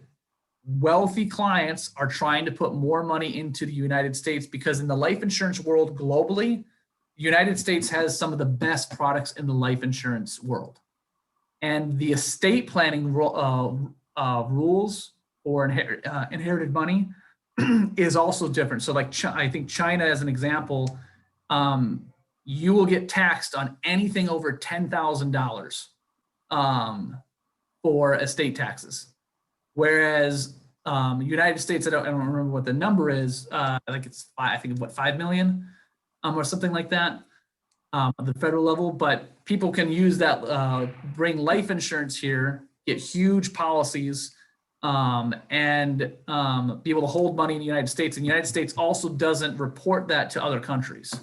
[SPEAKER 1] wealthy clients are trying to put more money into the United States because in the life insurance world globally, the United States has some of the best products in the life insurance world. And the estate planning rules for inherited money is also different. So like I think China as an example, you will get taxed on anything over $10,000 for estate taxes. Whereas United States, I don't remember what the number is. I think what 5 million or something like that at the federal level. But people can use that, bring life insurance here, get huge policies, and be able to hold money in the United States. And the United States also doesn't report that to other countries.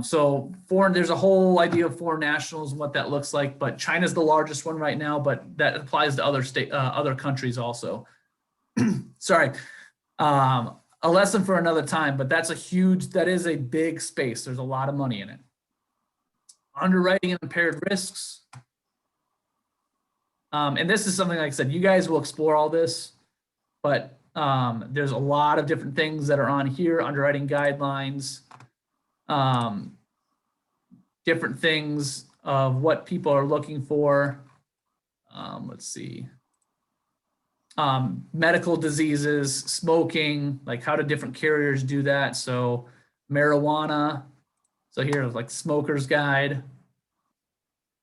[SPEAKER 1] So there's a whole idea of foreign nationals and what that looks like, but China's the largest one right now, but that applies to other countries also. Sorry, a lesson for another time, but that is a big space. There's a lot of money in it. Underwriting and impaired risks. And this is something, like I said, you guys will explore all this, but there's a lot of different things that are on here, underwriting guidelines, different things of what people are looking for. Let's see. Medical diseases, smoking, like how do different carriers do that? So marijuana. So here's like smoker's guide.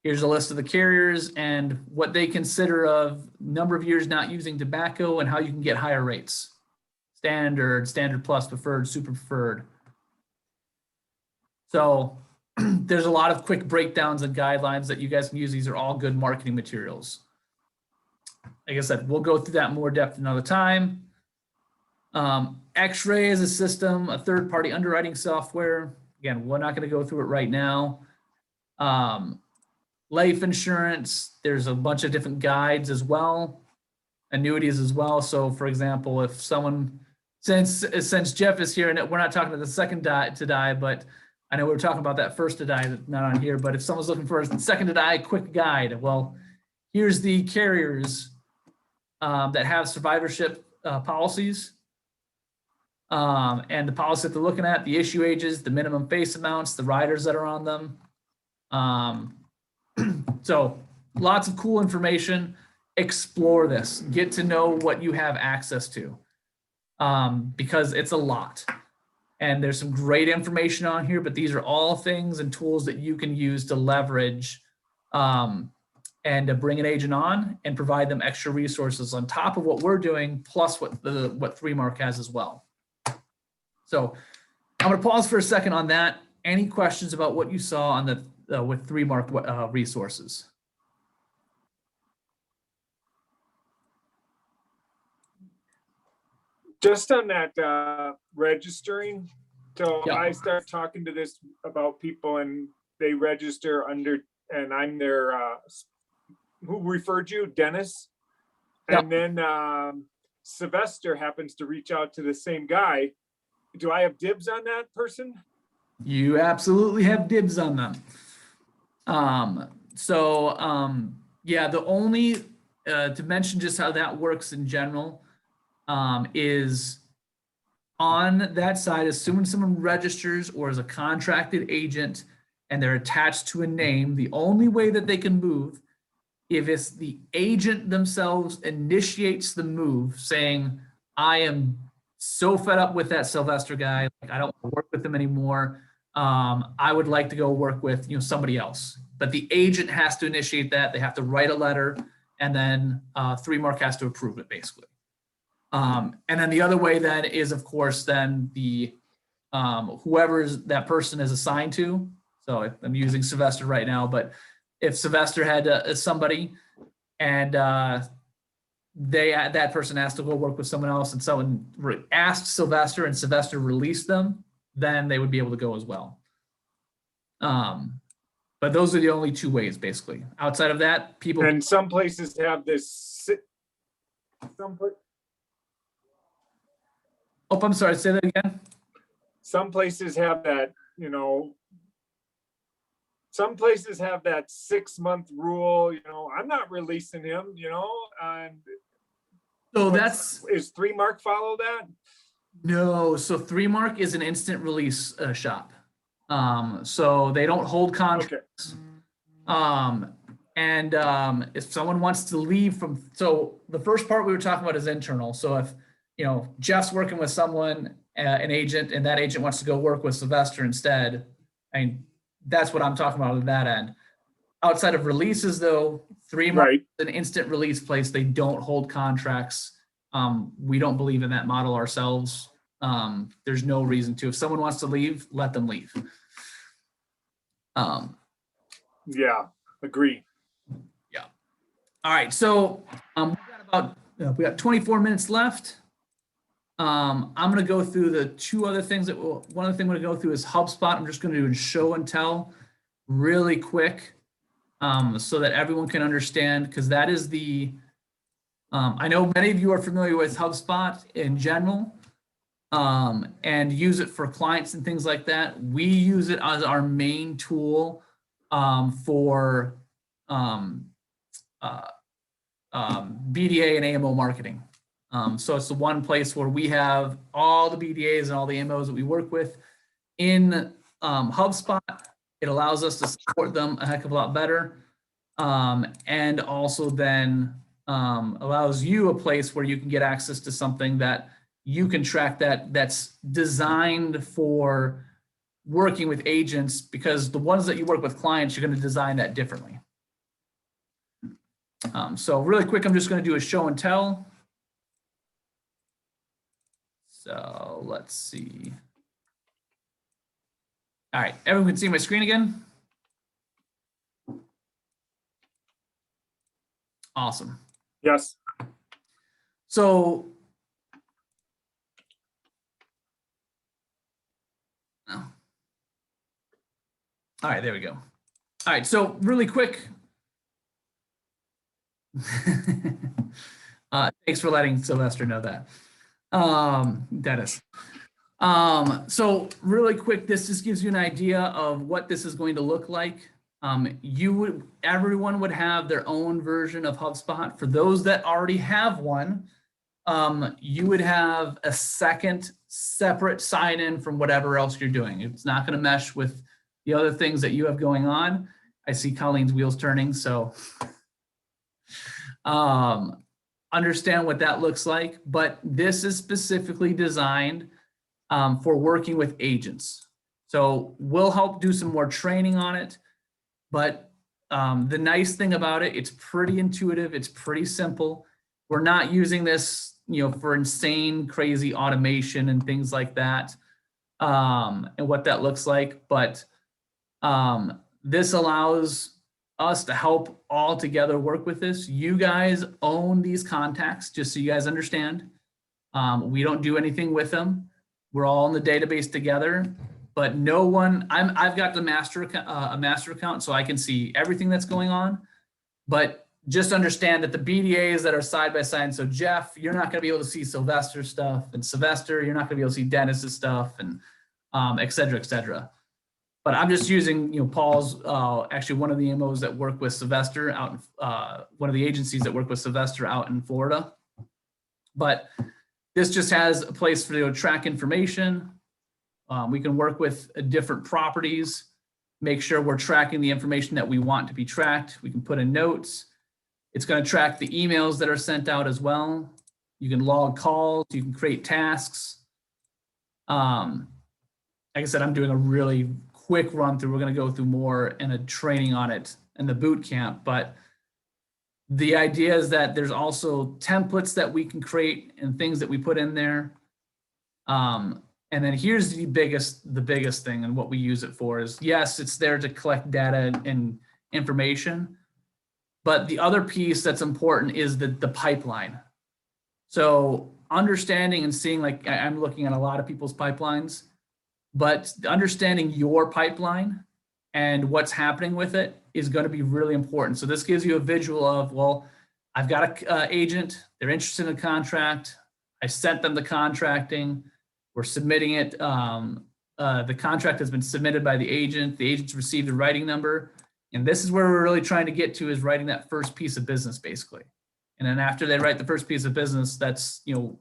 [SPEAKER 1] Here's a list of the carriers and what they consider of number of years not using tobacco and how you can get higher rates. Standard plus, preferred, super preferred. So there's a lot of quick breakdowns and guidelines that you guys can use. These are all good marketing materials. Like I said, we'll go through that in more depth another time. X-Ray is a system, a third-party underwriting software. Again, we're not going to go through it right now. Life insurance, there's a bunch of different guides as well. Annuities as well. So for example, if someone, since Jeff is here, and we're not talking about the second to die, but I know we were talking about that first to die, that's not on here, but if someone's looking for a second to die quick guide, well, here's the carriers that have survivorship policies, and the policy that they're looking at, the issue ages, the minimum face amounts, the riders that are on them. So lots of cool information. Explore this, get to know what you have access to, because it's a lot. And there's some great information on here, but these are all things and tools that you can use to leverage and to bring an agent on and provide them extra resources on top of what we're doing, plus what 3Mark has as well. So I'm going to pause for a second on that. Any questions about what you saw on the with 3Mark resources?
[SPEAKER 3] Just on that registering, so
[SPEAKER 1] Yeah.
[SPEAKER 3] I start talking to this about people and they register under, and I'm their, who referred you, Dennis?
[SPEAKER 1] Yeah.
[SPEAKER 3] And then Sylvester happens to reach out to the same guy. Do I have dibs on that person?
[SPEAKER 1] You absolutely have dibs on them. Yeah, the only, to mention just how that works in general, is on that side, as soon as someone registers or is a contracted agent and they're attached to a name, the only way that they can move, if it's the agent themselves initiates the move saying, I am so fed up with that Sylvester guy, like, I don't want to work with him anymore. I would like to go work with somebody else. But the agent has to initiate that. They have to write a letter and then 3Mark has to approve it basically. And then the other way then is, of course, then the whoever that person is assigned to. So I'm using Sylvester right now, but if Sylvester had somebody and that person asked to go work with someone else and someone asked Sylvester and Sylvester released them, then they would be able to go as well. But those are the only two ways basically. Outside of that, people.
[SPEAKER 3] And some places have this.
[SPEAKER 1] Oh, I'm sorry, say that again.
[SPEAKER 3] Some places have that, you know, some places have that 6-month rule, you know, I'm not releasing him, you know, and
[SPEAKER 1] So
[SPEAKER 3] is 3Mark follow that?
[SPEAKER 1] No, so 3Mark is an instant release shop. So they don't hold contracts.
[SPEAKER 3] Okay.
[SPEAKER 1] If someone wants to leave from, so the first part we were talking about is internal. So if, you know, Jeff's working with someone, an agent, and that agent wants to go work with Sylvester instead, I mean, that's what I'm talking about at that end. Outside of releases though, 3Mark
[SPEAKER 3] Right.
[SPEAKER 1] is an instant release place. They don't hold contracts. We don't believe in that model ourselves. There's no reason to. If someone wants to leave, let them leave.
[SPEAKER 3] Yeah, agree.
[SPEAKER 1] Yeah. All right. So we got 24 minutes left. I'm going to go through the two other things one other thing I'm going to go through is HubSpot. I'm just going to do a show and tell really quick so that everyone can understand, because that is I know many of you are familiar with HubSpot in general and use it for clients and things like that. We use it as our main tool for BDA and AMO marketing. So it's the one place where we have all the BDAs and all the AMOs that we work with in HubSpot. It allows us to support them a heck of a lot better. And also then allows you a place where you can get access to something that you can track that's designed for working with agents, because the ones that you work with clients, you're going to design that differently. So really quick, I'm just going to do a show and tell. So let's see. All right, everyone can see my screen again? Awesome.
[SPEAKER 3] Yes.
[SPEAKER 1] So, oh. All right, there we go. All right, so really quick. Thanks for letting Sylvester know that. Dennis. So really quick, this just gives you an idea of what this is going to look like. Everyone would have their own version of HubSpot. For those that already have one, you would have a second separate sign in from whatever else you're doing. It's not going to mesh with the other things that you have going on. I see Colleen's wheels turning, so understand what that looks like. But this is specifically designed for working with agents. So we'll help do some more training on it. But the nice thing about it, it's pretty intuitive. It's pretty simple. We're not using this, for insane, crazy automation and things like that, and what that looks like. But this allows us to help all together work with this. You guys own these contacts, just so you guys understand. We don't do anything with them. We're all in the database together. But no one, I've got the master account, so I can see everything that's going on. But just understand that the BDAs that are side by side, so Jeff, you're not going to be able to see Sylvester's stuff, and Sylvester, you're not going to be able to see Dennis's stuff, and et cetera, et cetera. But I'm just using, Paul's, actually one of the MOs that work with Sylvester out in, one of the agencies that work with Sylvester out in Florida. But this just has a place for you to track information. We can work with different properties, make sure we're tracking the information that we want to be tracked. We can put in notes. It's going to track the emails that are sent out as well. You can log calls, you can create tasks. Like I said, I'm doing a really quick run through. We're going to go through more in a training on it in the boot camp, but The idea is that there's also templates that we can create and things that we put in there. And then here's the biggest thing and what we use it for is, yes, it's there to collect data and information, but the other piece that's important is the pipeline. So understanding and seeing, like I'm looking at a lot of people's pipelines, but understanding your pipeline and what's happening with it is going to be really important. So this gives you a visual of, well, I've got an agent, they're interested in a contract. I sent them the contracting. We're submitting it. The contract has been submitted by the agent. The agent's received a writing number. And this is where we're really trying to get to, is writing that first piece of business, basically. And then after they write the first piece of business, that's,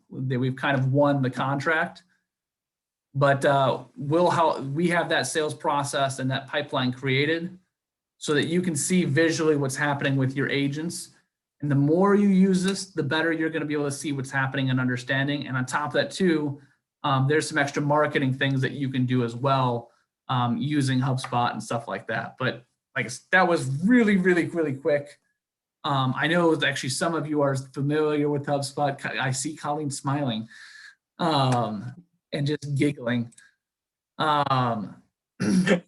[SPEAKER 1] we've kind of won the contract. But we have that sales process and that pipeline created so that you can see visually what's happening with your agents. And the more you use this, the better you're going to be able to see what's happening and understanding. And on top of that too, there's some extra marketing things that you can do as well, using HubSpot and stuff like that. But like that was really, really, really quick. I know actually some of you are familiar with HubSpot. I see Colleen smiling and just giggling. I'm gonna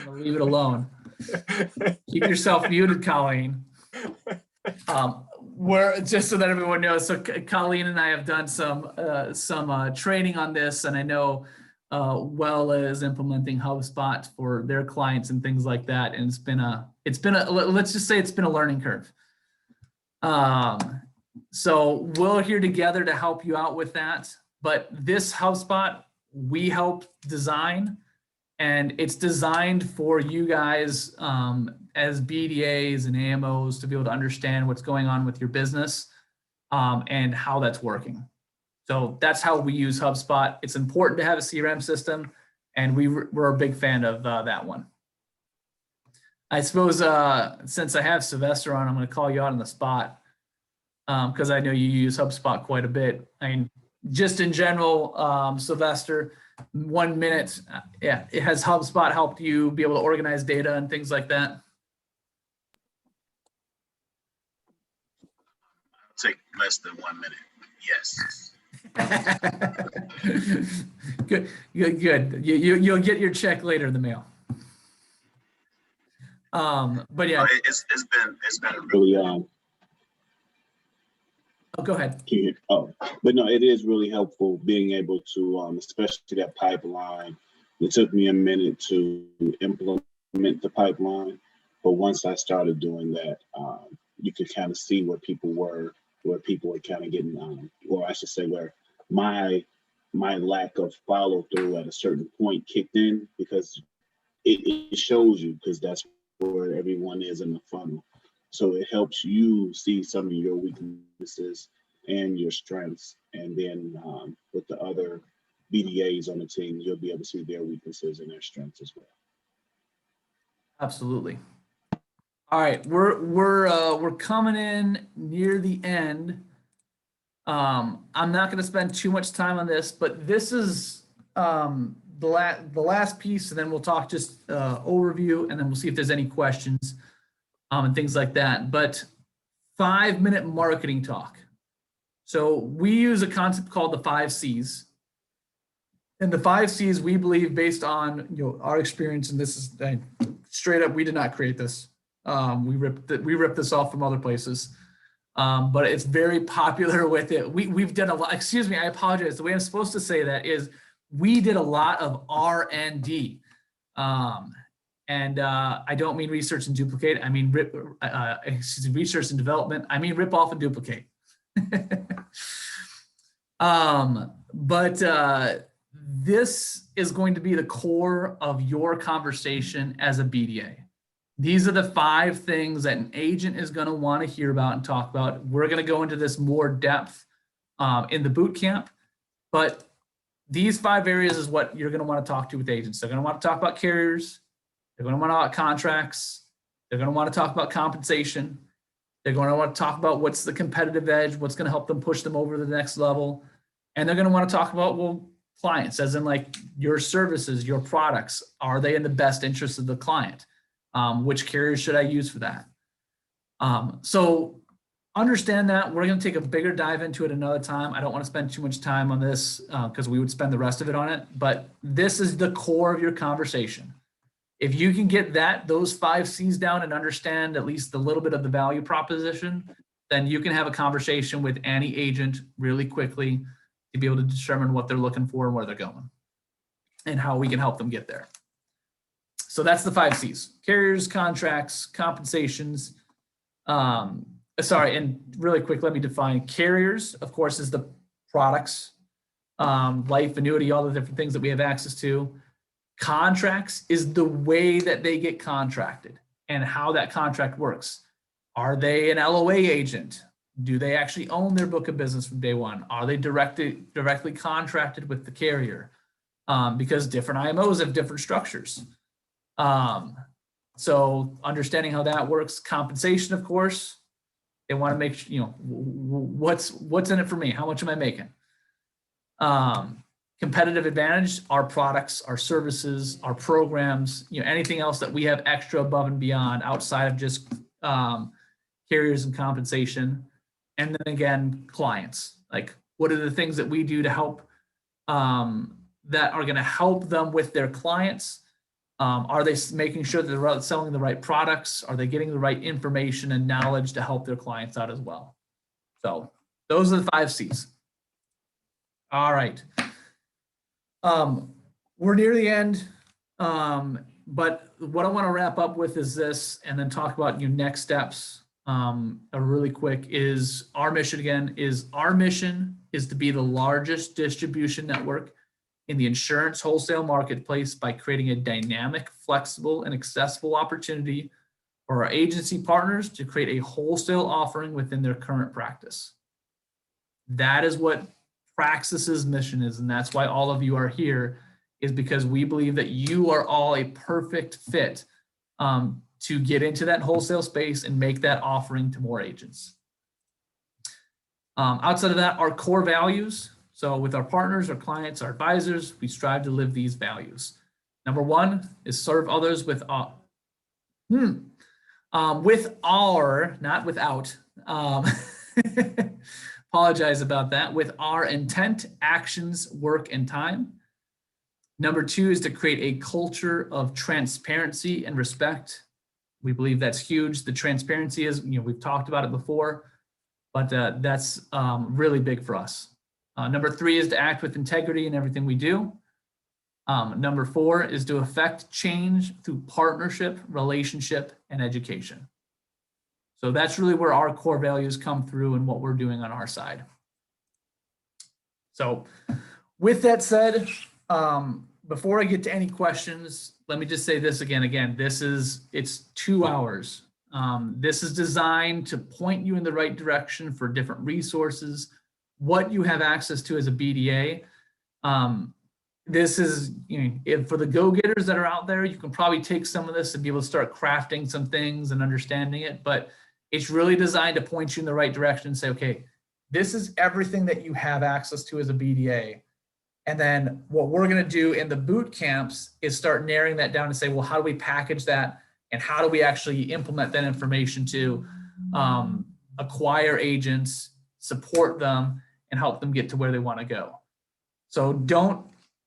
[SPEAKER 1] leave it alone. Keep yourself muted, Colleen. We're just so that everyone knows. So Colleen and I have done some training on this, and I know Well is implementing HubSpot for their clients and things like that. And it's been a let's just say it's been a learning curve. So we're here together to help you out with that. But this HubSpot we help design, and it's designed for you guys as BDAs and AMOs to be able to understand what's going on with your business and how that's working. So that's how we use HubSpot. It's important to have a CRM system, and we're a big fan of that one. I suppose since I have Sylvester on, I'm going to call you out on the spot because I know you use HubSpot quite a bit. I mean, just in general, Sylvester, 1 minute, yeah, has HubSpot helped you be able to organize data and things like that?
[SPEAKER 4] Take less than 1 minute. Yes.
[SPEAKER 1] Good. You'll get your check later in the mail. But yeah,
[SPEAKER 4] it's been a really
[SPEAKER 1] oh, go ahead.
[SPEAKER 4] But no, it is really helpful being able to, especially that pipeline. It took me a minute to implement the pipeline, but once I started doing that, you could kind of see where people were kind of getting, or I should say where my lack of follow through at a certain point kicked in, because it shows you, because that's where everyone is in the funnel. So it helps you see some of your weaknesses and your strengths. And then with the other BDAs on the team, you'll be able to see their weaknesses and their strengths as well.
[SPEAKER 1] Absolutely. All right, we're coming in near the end. I'm not going to spend too much time on this, but this is the last piece, and then we'll talk just overview, and then we'll see if there's any questions and things like that. But 5-minute marketing talk. So we use a concept called the 5 C's. And the 5 C's, we believe, based on our experience, and this is straight up, we did not create this. We ripped this off from other places, but it's very popular with it. We've done a lot. Excuse me, I apologize. The way I'm supposed to say that is we did a lot of R&D. And I don't mean research and duplicate. I mean research and development. I mean rip off and duplicate. But this is going to be the core of your conversation as a BDA. These are the 5 things that an agent is going to want to hear about and talk about. We're going to go into this more depth in the boot camp, but these 5 areas is what you're going to want to talk to with agents. They're going to want to talk about carriers. They're going to want to talk about contracts. They're going to want to talk about compensation. They're going to want to talk about what's the competitive edge, what's going to help them push them over to the next level. And they're going to want to talk about, well, clients, as in like your services, your products, are they in the best interest of the client? Which carriers should I use for that? So understand that we're going to take a bigger dive into it another time. I don't want to spend too much time on this because we would spend the rest of it on it, but this is the core of your conversation. If you can get those 5 C's down and understand at least a little bit of the value proposition, then you can have a conversation with any agent really quickly to be able to determine what they're looking for and where they're going and how we can help them get there. So that's the 5 C's: carriers, contracts, compensations. And really quick, let me define carriers, of course, is the products, life, annuity, all the different things that we have access to. Contracts is the way that they get contracted and how that contract works. Are they an LOA agent? Do they actually own their book of business from day one? Are they directly contracted with the carrier? Because different IMOs have different structures. So understanding how that works. Compensation, of course, they want to make sure, what's in it for me? How much am I making? Competitive advantage, our products, our services, our programs, anything else that we have extra above and beyond outside of just carriers and compensation. And then again, clients, like what are the things that we do to help that are going to help them with their clients? Are they making sure that they're selling the right products? Are they getting the right information and knowledge to help their clients out as well? So those are the 5 C's. All right. We're near the end, but what I want to wrap up with is this, and then talk about your next steps. Really quick is our mission again is to be the largest distribution network in the insurance wholesale marketplace by creating a dynamic, flexible, and accessible opportunity for our agency partners to create a wholesale offering within their current practice. That is what Praxis's mission is, and that's why all of you are here, is because we believe that you are all a perfect fit to get into that wholesale space and make that offering to more agents. Outside of that, our core values. So with our partners, our clients, our advisors, we strive to live these values. Number 1 is serve others with not without. Apologize about that. With our intent, actions, work, and time. Number 2 is to create a culture of transparency and respect. We believe that's huge. The transparency is, we've talked about it before, but that's really big for us. Number 3 is to act with integrity in everything we do. Number 4 is to affect change through partnership, relationship, and education. So that's really where our core values come through and what we're doing on our side. So with that said, before I get to any questions, let me just say this again, it's 2 hours. This is designed to point you in the right direction for different resources, what you have access to as a BDA. This is, for the go-getters that are out there, you can probably take some of this and be able to start crafting some things and understanding it, but it's really designed to point you in the right direction and say, okay, this is everything that you have access to as a BDA. And then what we're going to do in the boot camps is start narrowing that down and say, well, how do we package that? And how do we actually implement that information to acquire agents, support them, and help them get to where they want to go? So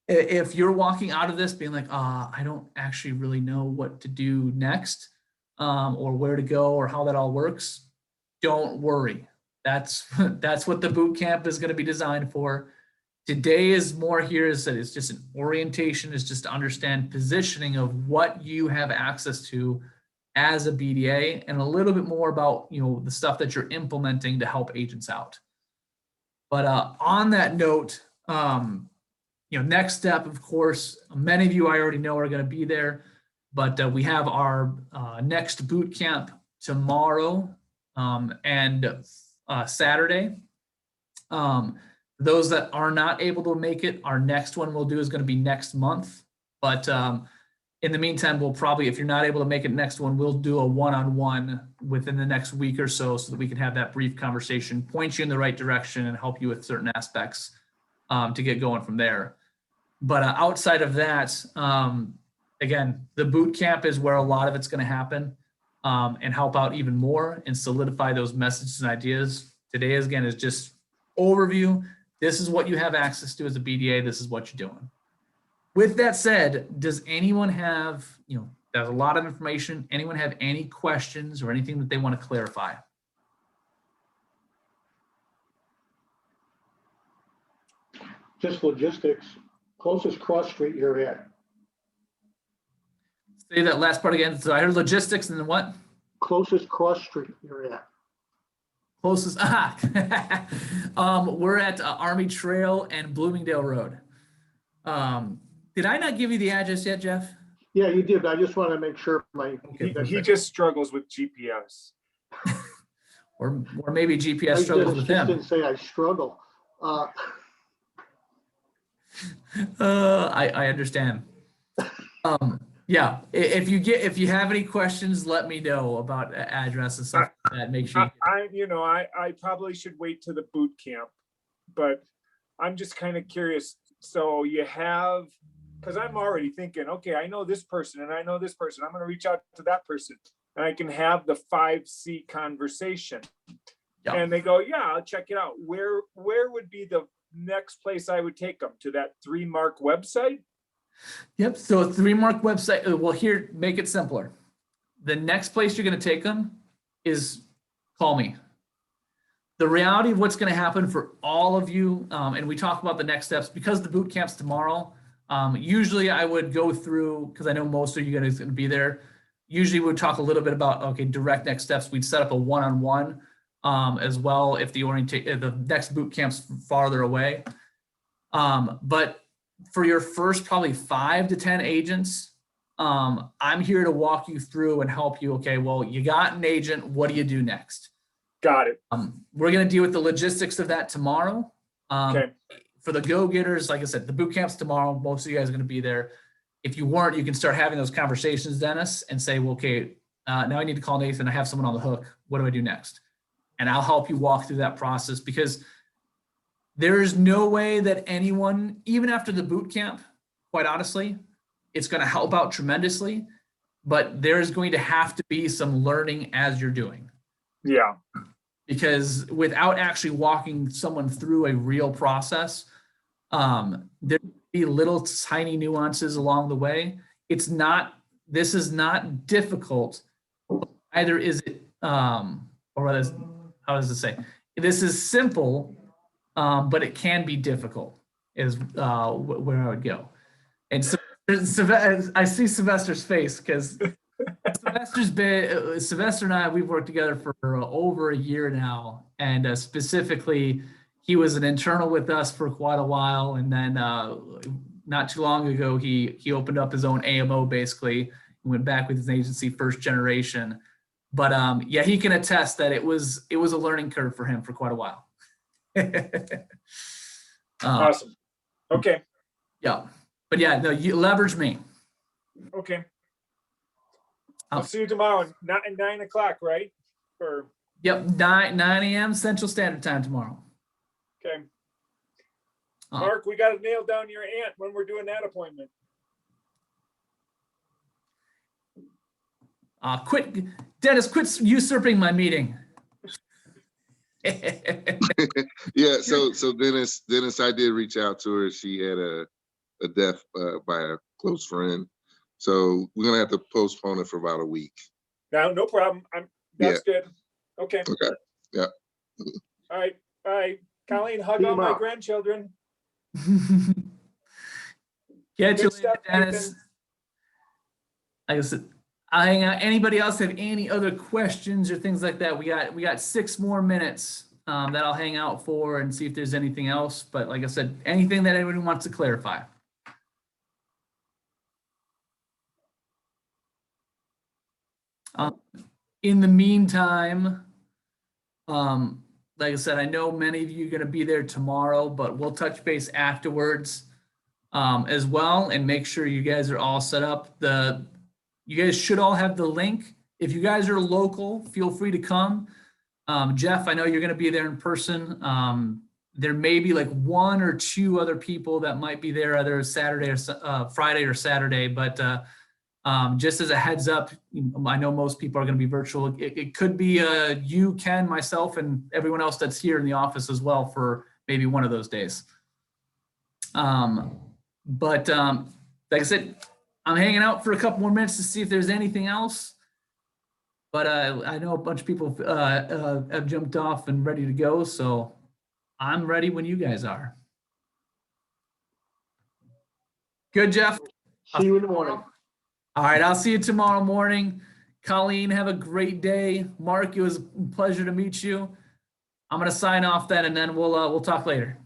[SPEAKER 1] if you're walking out of this being like, I don't actually really know what to do next, or where to go or how that all works, don't worry. That's what the boot camp is going to be designed for. Today is more here is that it's just an orientation, is just to understand positioning of what you have access to as a BDA, and a little bit more about the stuff that you're implementing to help agents out. But on that note, next step, of course, many of you I already know are going to be there, but we have our next boot camp tomorrow and Saturday. Those that are not able to make it, our next one we'll do is going to be next month. But in the meantime, we'll probably, if you're not able to make it next one, we'll do a one-on-one within the next week or so that we can have that brief conversation, point you in the right direction, and help you with certain aspects to get going from there. But outside of that, again, the boot camp is where a lot of it's going to happen. and help out even more and solidify those messages and ideas. Today, again, is just overview. This is what you have access to as a BDA. This is what you're doing. With that said, does anyone have, there's a lot of information. Anyone have any questions or anything that they want to clarify?
[SPEAKER 2] Just logistics, closest cross street you're at.
[SPEAKER 1] Say that last part again. So I heard logistics and then what?
[SPEAKER 2] Closest cross street you're at.
[SPEAKER 1] Closest, we're at Army Trail and Bloomingdale Road. Did I not give you the address yet, Jeff?
[SPEAKER 2] Yeah, you did. I just want to make sure my.
[SPEAKER 1] Okay,
[SPEAKER 3] He just struggles with GPS.
[SPEAKER 1] or maybe GPS struggles with him.
[SPEAKER 2] Didn't say I struggle.
[SPEAKER 1] I understand. Yeah, if you have any questions, let me know about address and stuff like that. Make sure.
[SPEAKER 3] I probably should wait to the boot camp, but I'm just kind of curious. So you have, because I'm already thinking, okay, I know this person and I know this person. I'm going to reach out to that person and I can have the 5C conversation.
[SPEAKER 1] Yeah.
[SPEAKER 3] And they go, yeah, I'll check it out. Where would be the next place I would take them? To that 3Mark website?
[SPEAKER 1] Yep. So 3Mark website. Well, here, make it simpler. The next place you're going to take them is call me. The reality of what's going to happen for all of you, and we talk about the next steps because the boot camp's tomorrow. Usually I would go through, because I know most of you guys are going to be there. Usually we'd talk a little bit about, okay, direct next steps. We'd set up a one-on-one as well if the next boot camp's farther away. But for your first probably 5 to 10 agents, I'm here to walk you through and help you. Okay, well, you got an agent. What do you do next?
[SPEAKER 3] Got it.
[SPEAKER 1] We're going to deal with the logistics of that tomorrow.
[SPEAKER 3] Okay.
[SPEAKER 1] For the go-getters, like I said, the boot camp's tomorrow. Most of you guys are going to be there. If you weren't, you can start having those conversations, Dennis, and say, well, okay, now I need to call Nathan. I have someone on the hook. What do I do next? And I'll help you walk through that process, because there is no way that anyone, even after the boot camp, quite honestly, it's going to help out tremendously, but there's going to have to be some learning as you're doing.
[SPEAKER 3] Yeah.
[SPEAKER 1] Because without actually walking someone through a real process, there will be little tiny nuances along the way. This is not difficult. Either is it, or how does it say? This is simple, but it can be difficult, is where I would go. And so I see Sylvester's face, because Sylvester and I, we've worked together for over a year now. And specifically, he was an internal with us for quite a while. And then not too long ago, he opened up his own AMO, basically, and went back with his agency, First Generation. But yeah, he can attest that it was a learning curve for him for quite a while.
[SPEAKER 3] Awesome. Okay.
[SPEAKER 1] Yeah. But yeah, no, you leverage me.
[SPEAKER 3] Okay. I'll see you tomorrow, 9 o'clock, right?
[SPEAKER 1] Yep, 9 a.m. Central Standard Time tomorrow.
[SPEAKER 3] Okay. Mark, we got to nail down your aunt when we're doing that appointment.
[SPEAKER 1] Dennis, quit usurping my meeting.
[SPEAKER 6] Yeah, so Dennis, I did reach out to her. She had a death by a close friend. So we're gonna have to postpone it for about a week.
[SPEAKER 3] No problem. That's good. Okay.
[SPEAKER 6] Okay. Yeah.
[SPEAKER 3] All right. Colleen, hug all my grandchildren.
[SPEAKER 1] Catch you
[SPEAKER 3] Good
[SPEAKER 1] later,
[SPEAKER 3] stuff,
[SPEAKER 1] Dennis.
[SPEAKER 3] Nathan.
[SPEAKER 1] Like I said, I'll hang out. Anybody else have any other questions or things like that? We got 6 more minutes that I'll hang out for and see if there's anything else. But like I said, anything that anyone wants to clarify. In the meantime, like I said, I know many of you are going to be there tomorrow, but we'll touch base afterwards as well, and make sure you guys are all set up. You guys should all have the link. If you guys are local, feel free to come. Jeff, I know you're going to be there in person. There may be like 1 or 2 other people that might be there either Saturday or Friday or Saturday, but Just as a heads up, I know most people are going to be virtual. It could be you, Ken, myself, and everyone else that's here in the office as well for maybe one of those days. Like I said, I'm hanging out for a couple more minutes to see if there's anything else. But I know a bunch of people have jumped off and ready to go, so I'm ready when you guys are. Good, Jeff.
[SPEAKER 2] See you in the morning.
[SPEAKER 1] All right, I'll see you tomorrow morning. Colleen, have a great day. Mark, it was a pleasure to meet you. I'm gonna sign off then, and then we'll talk later.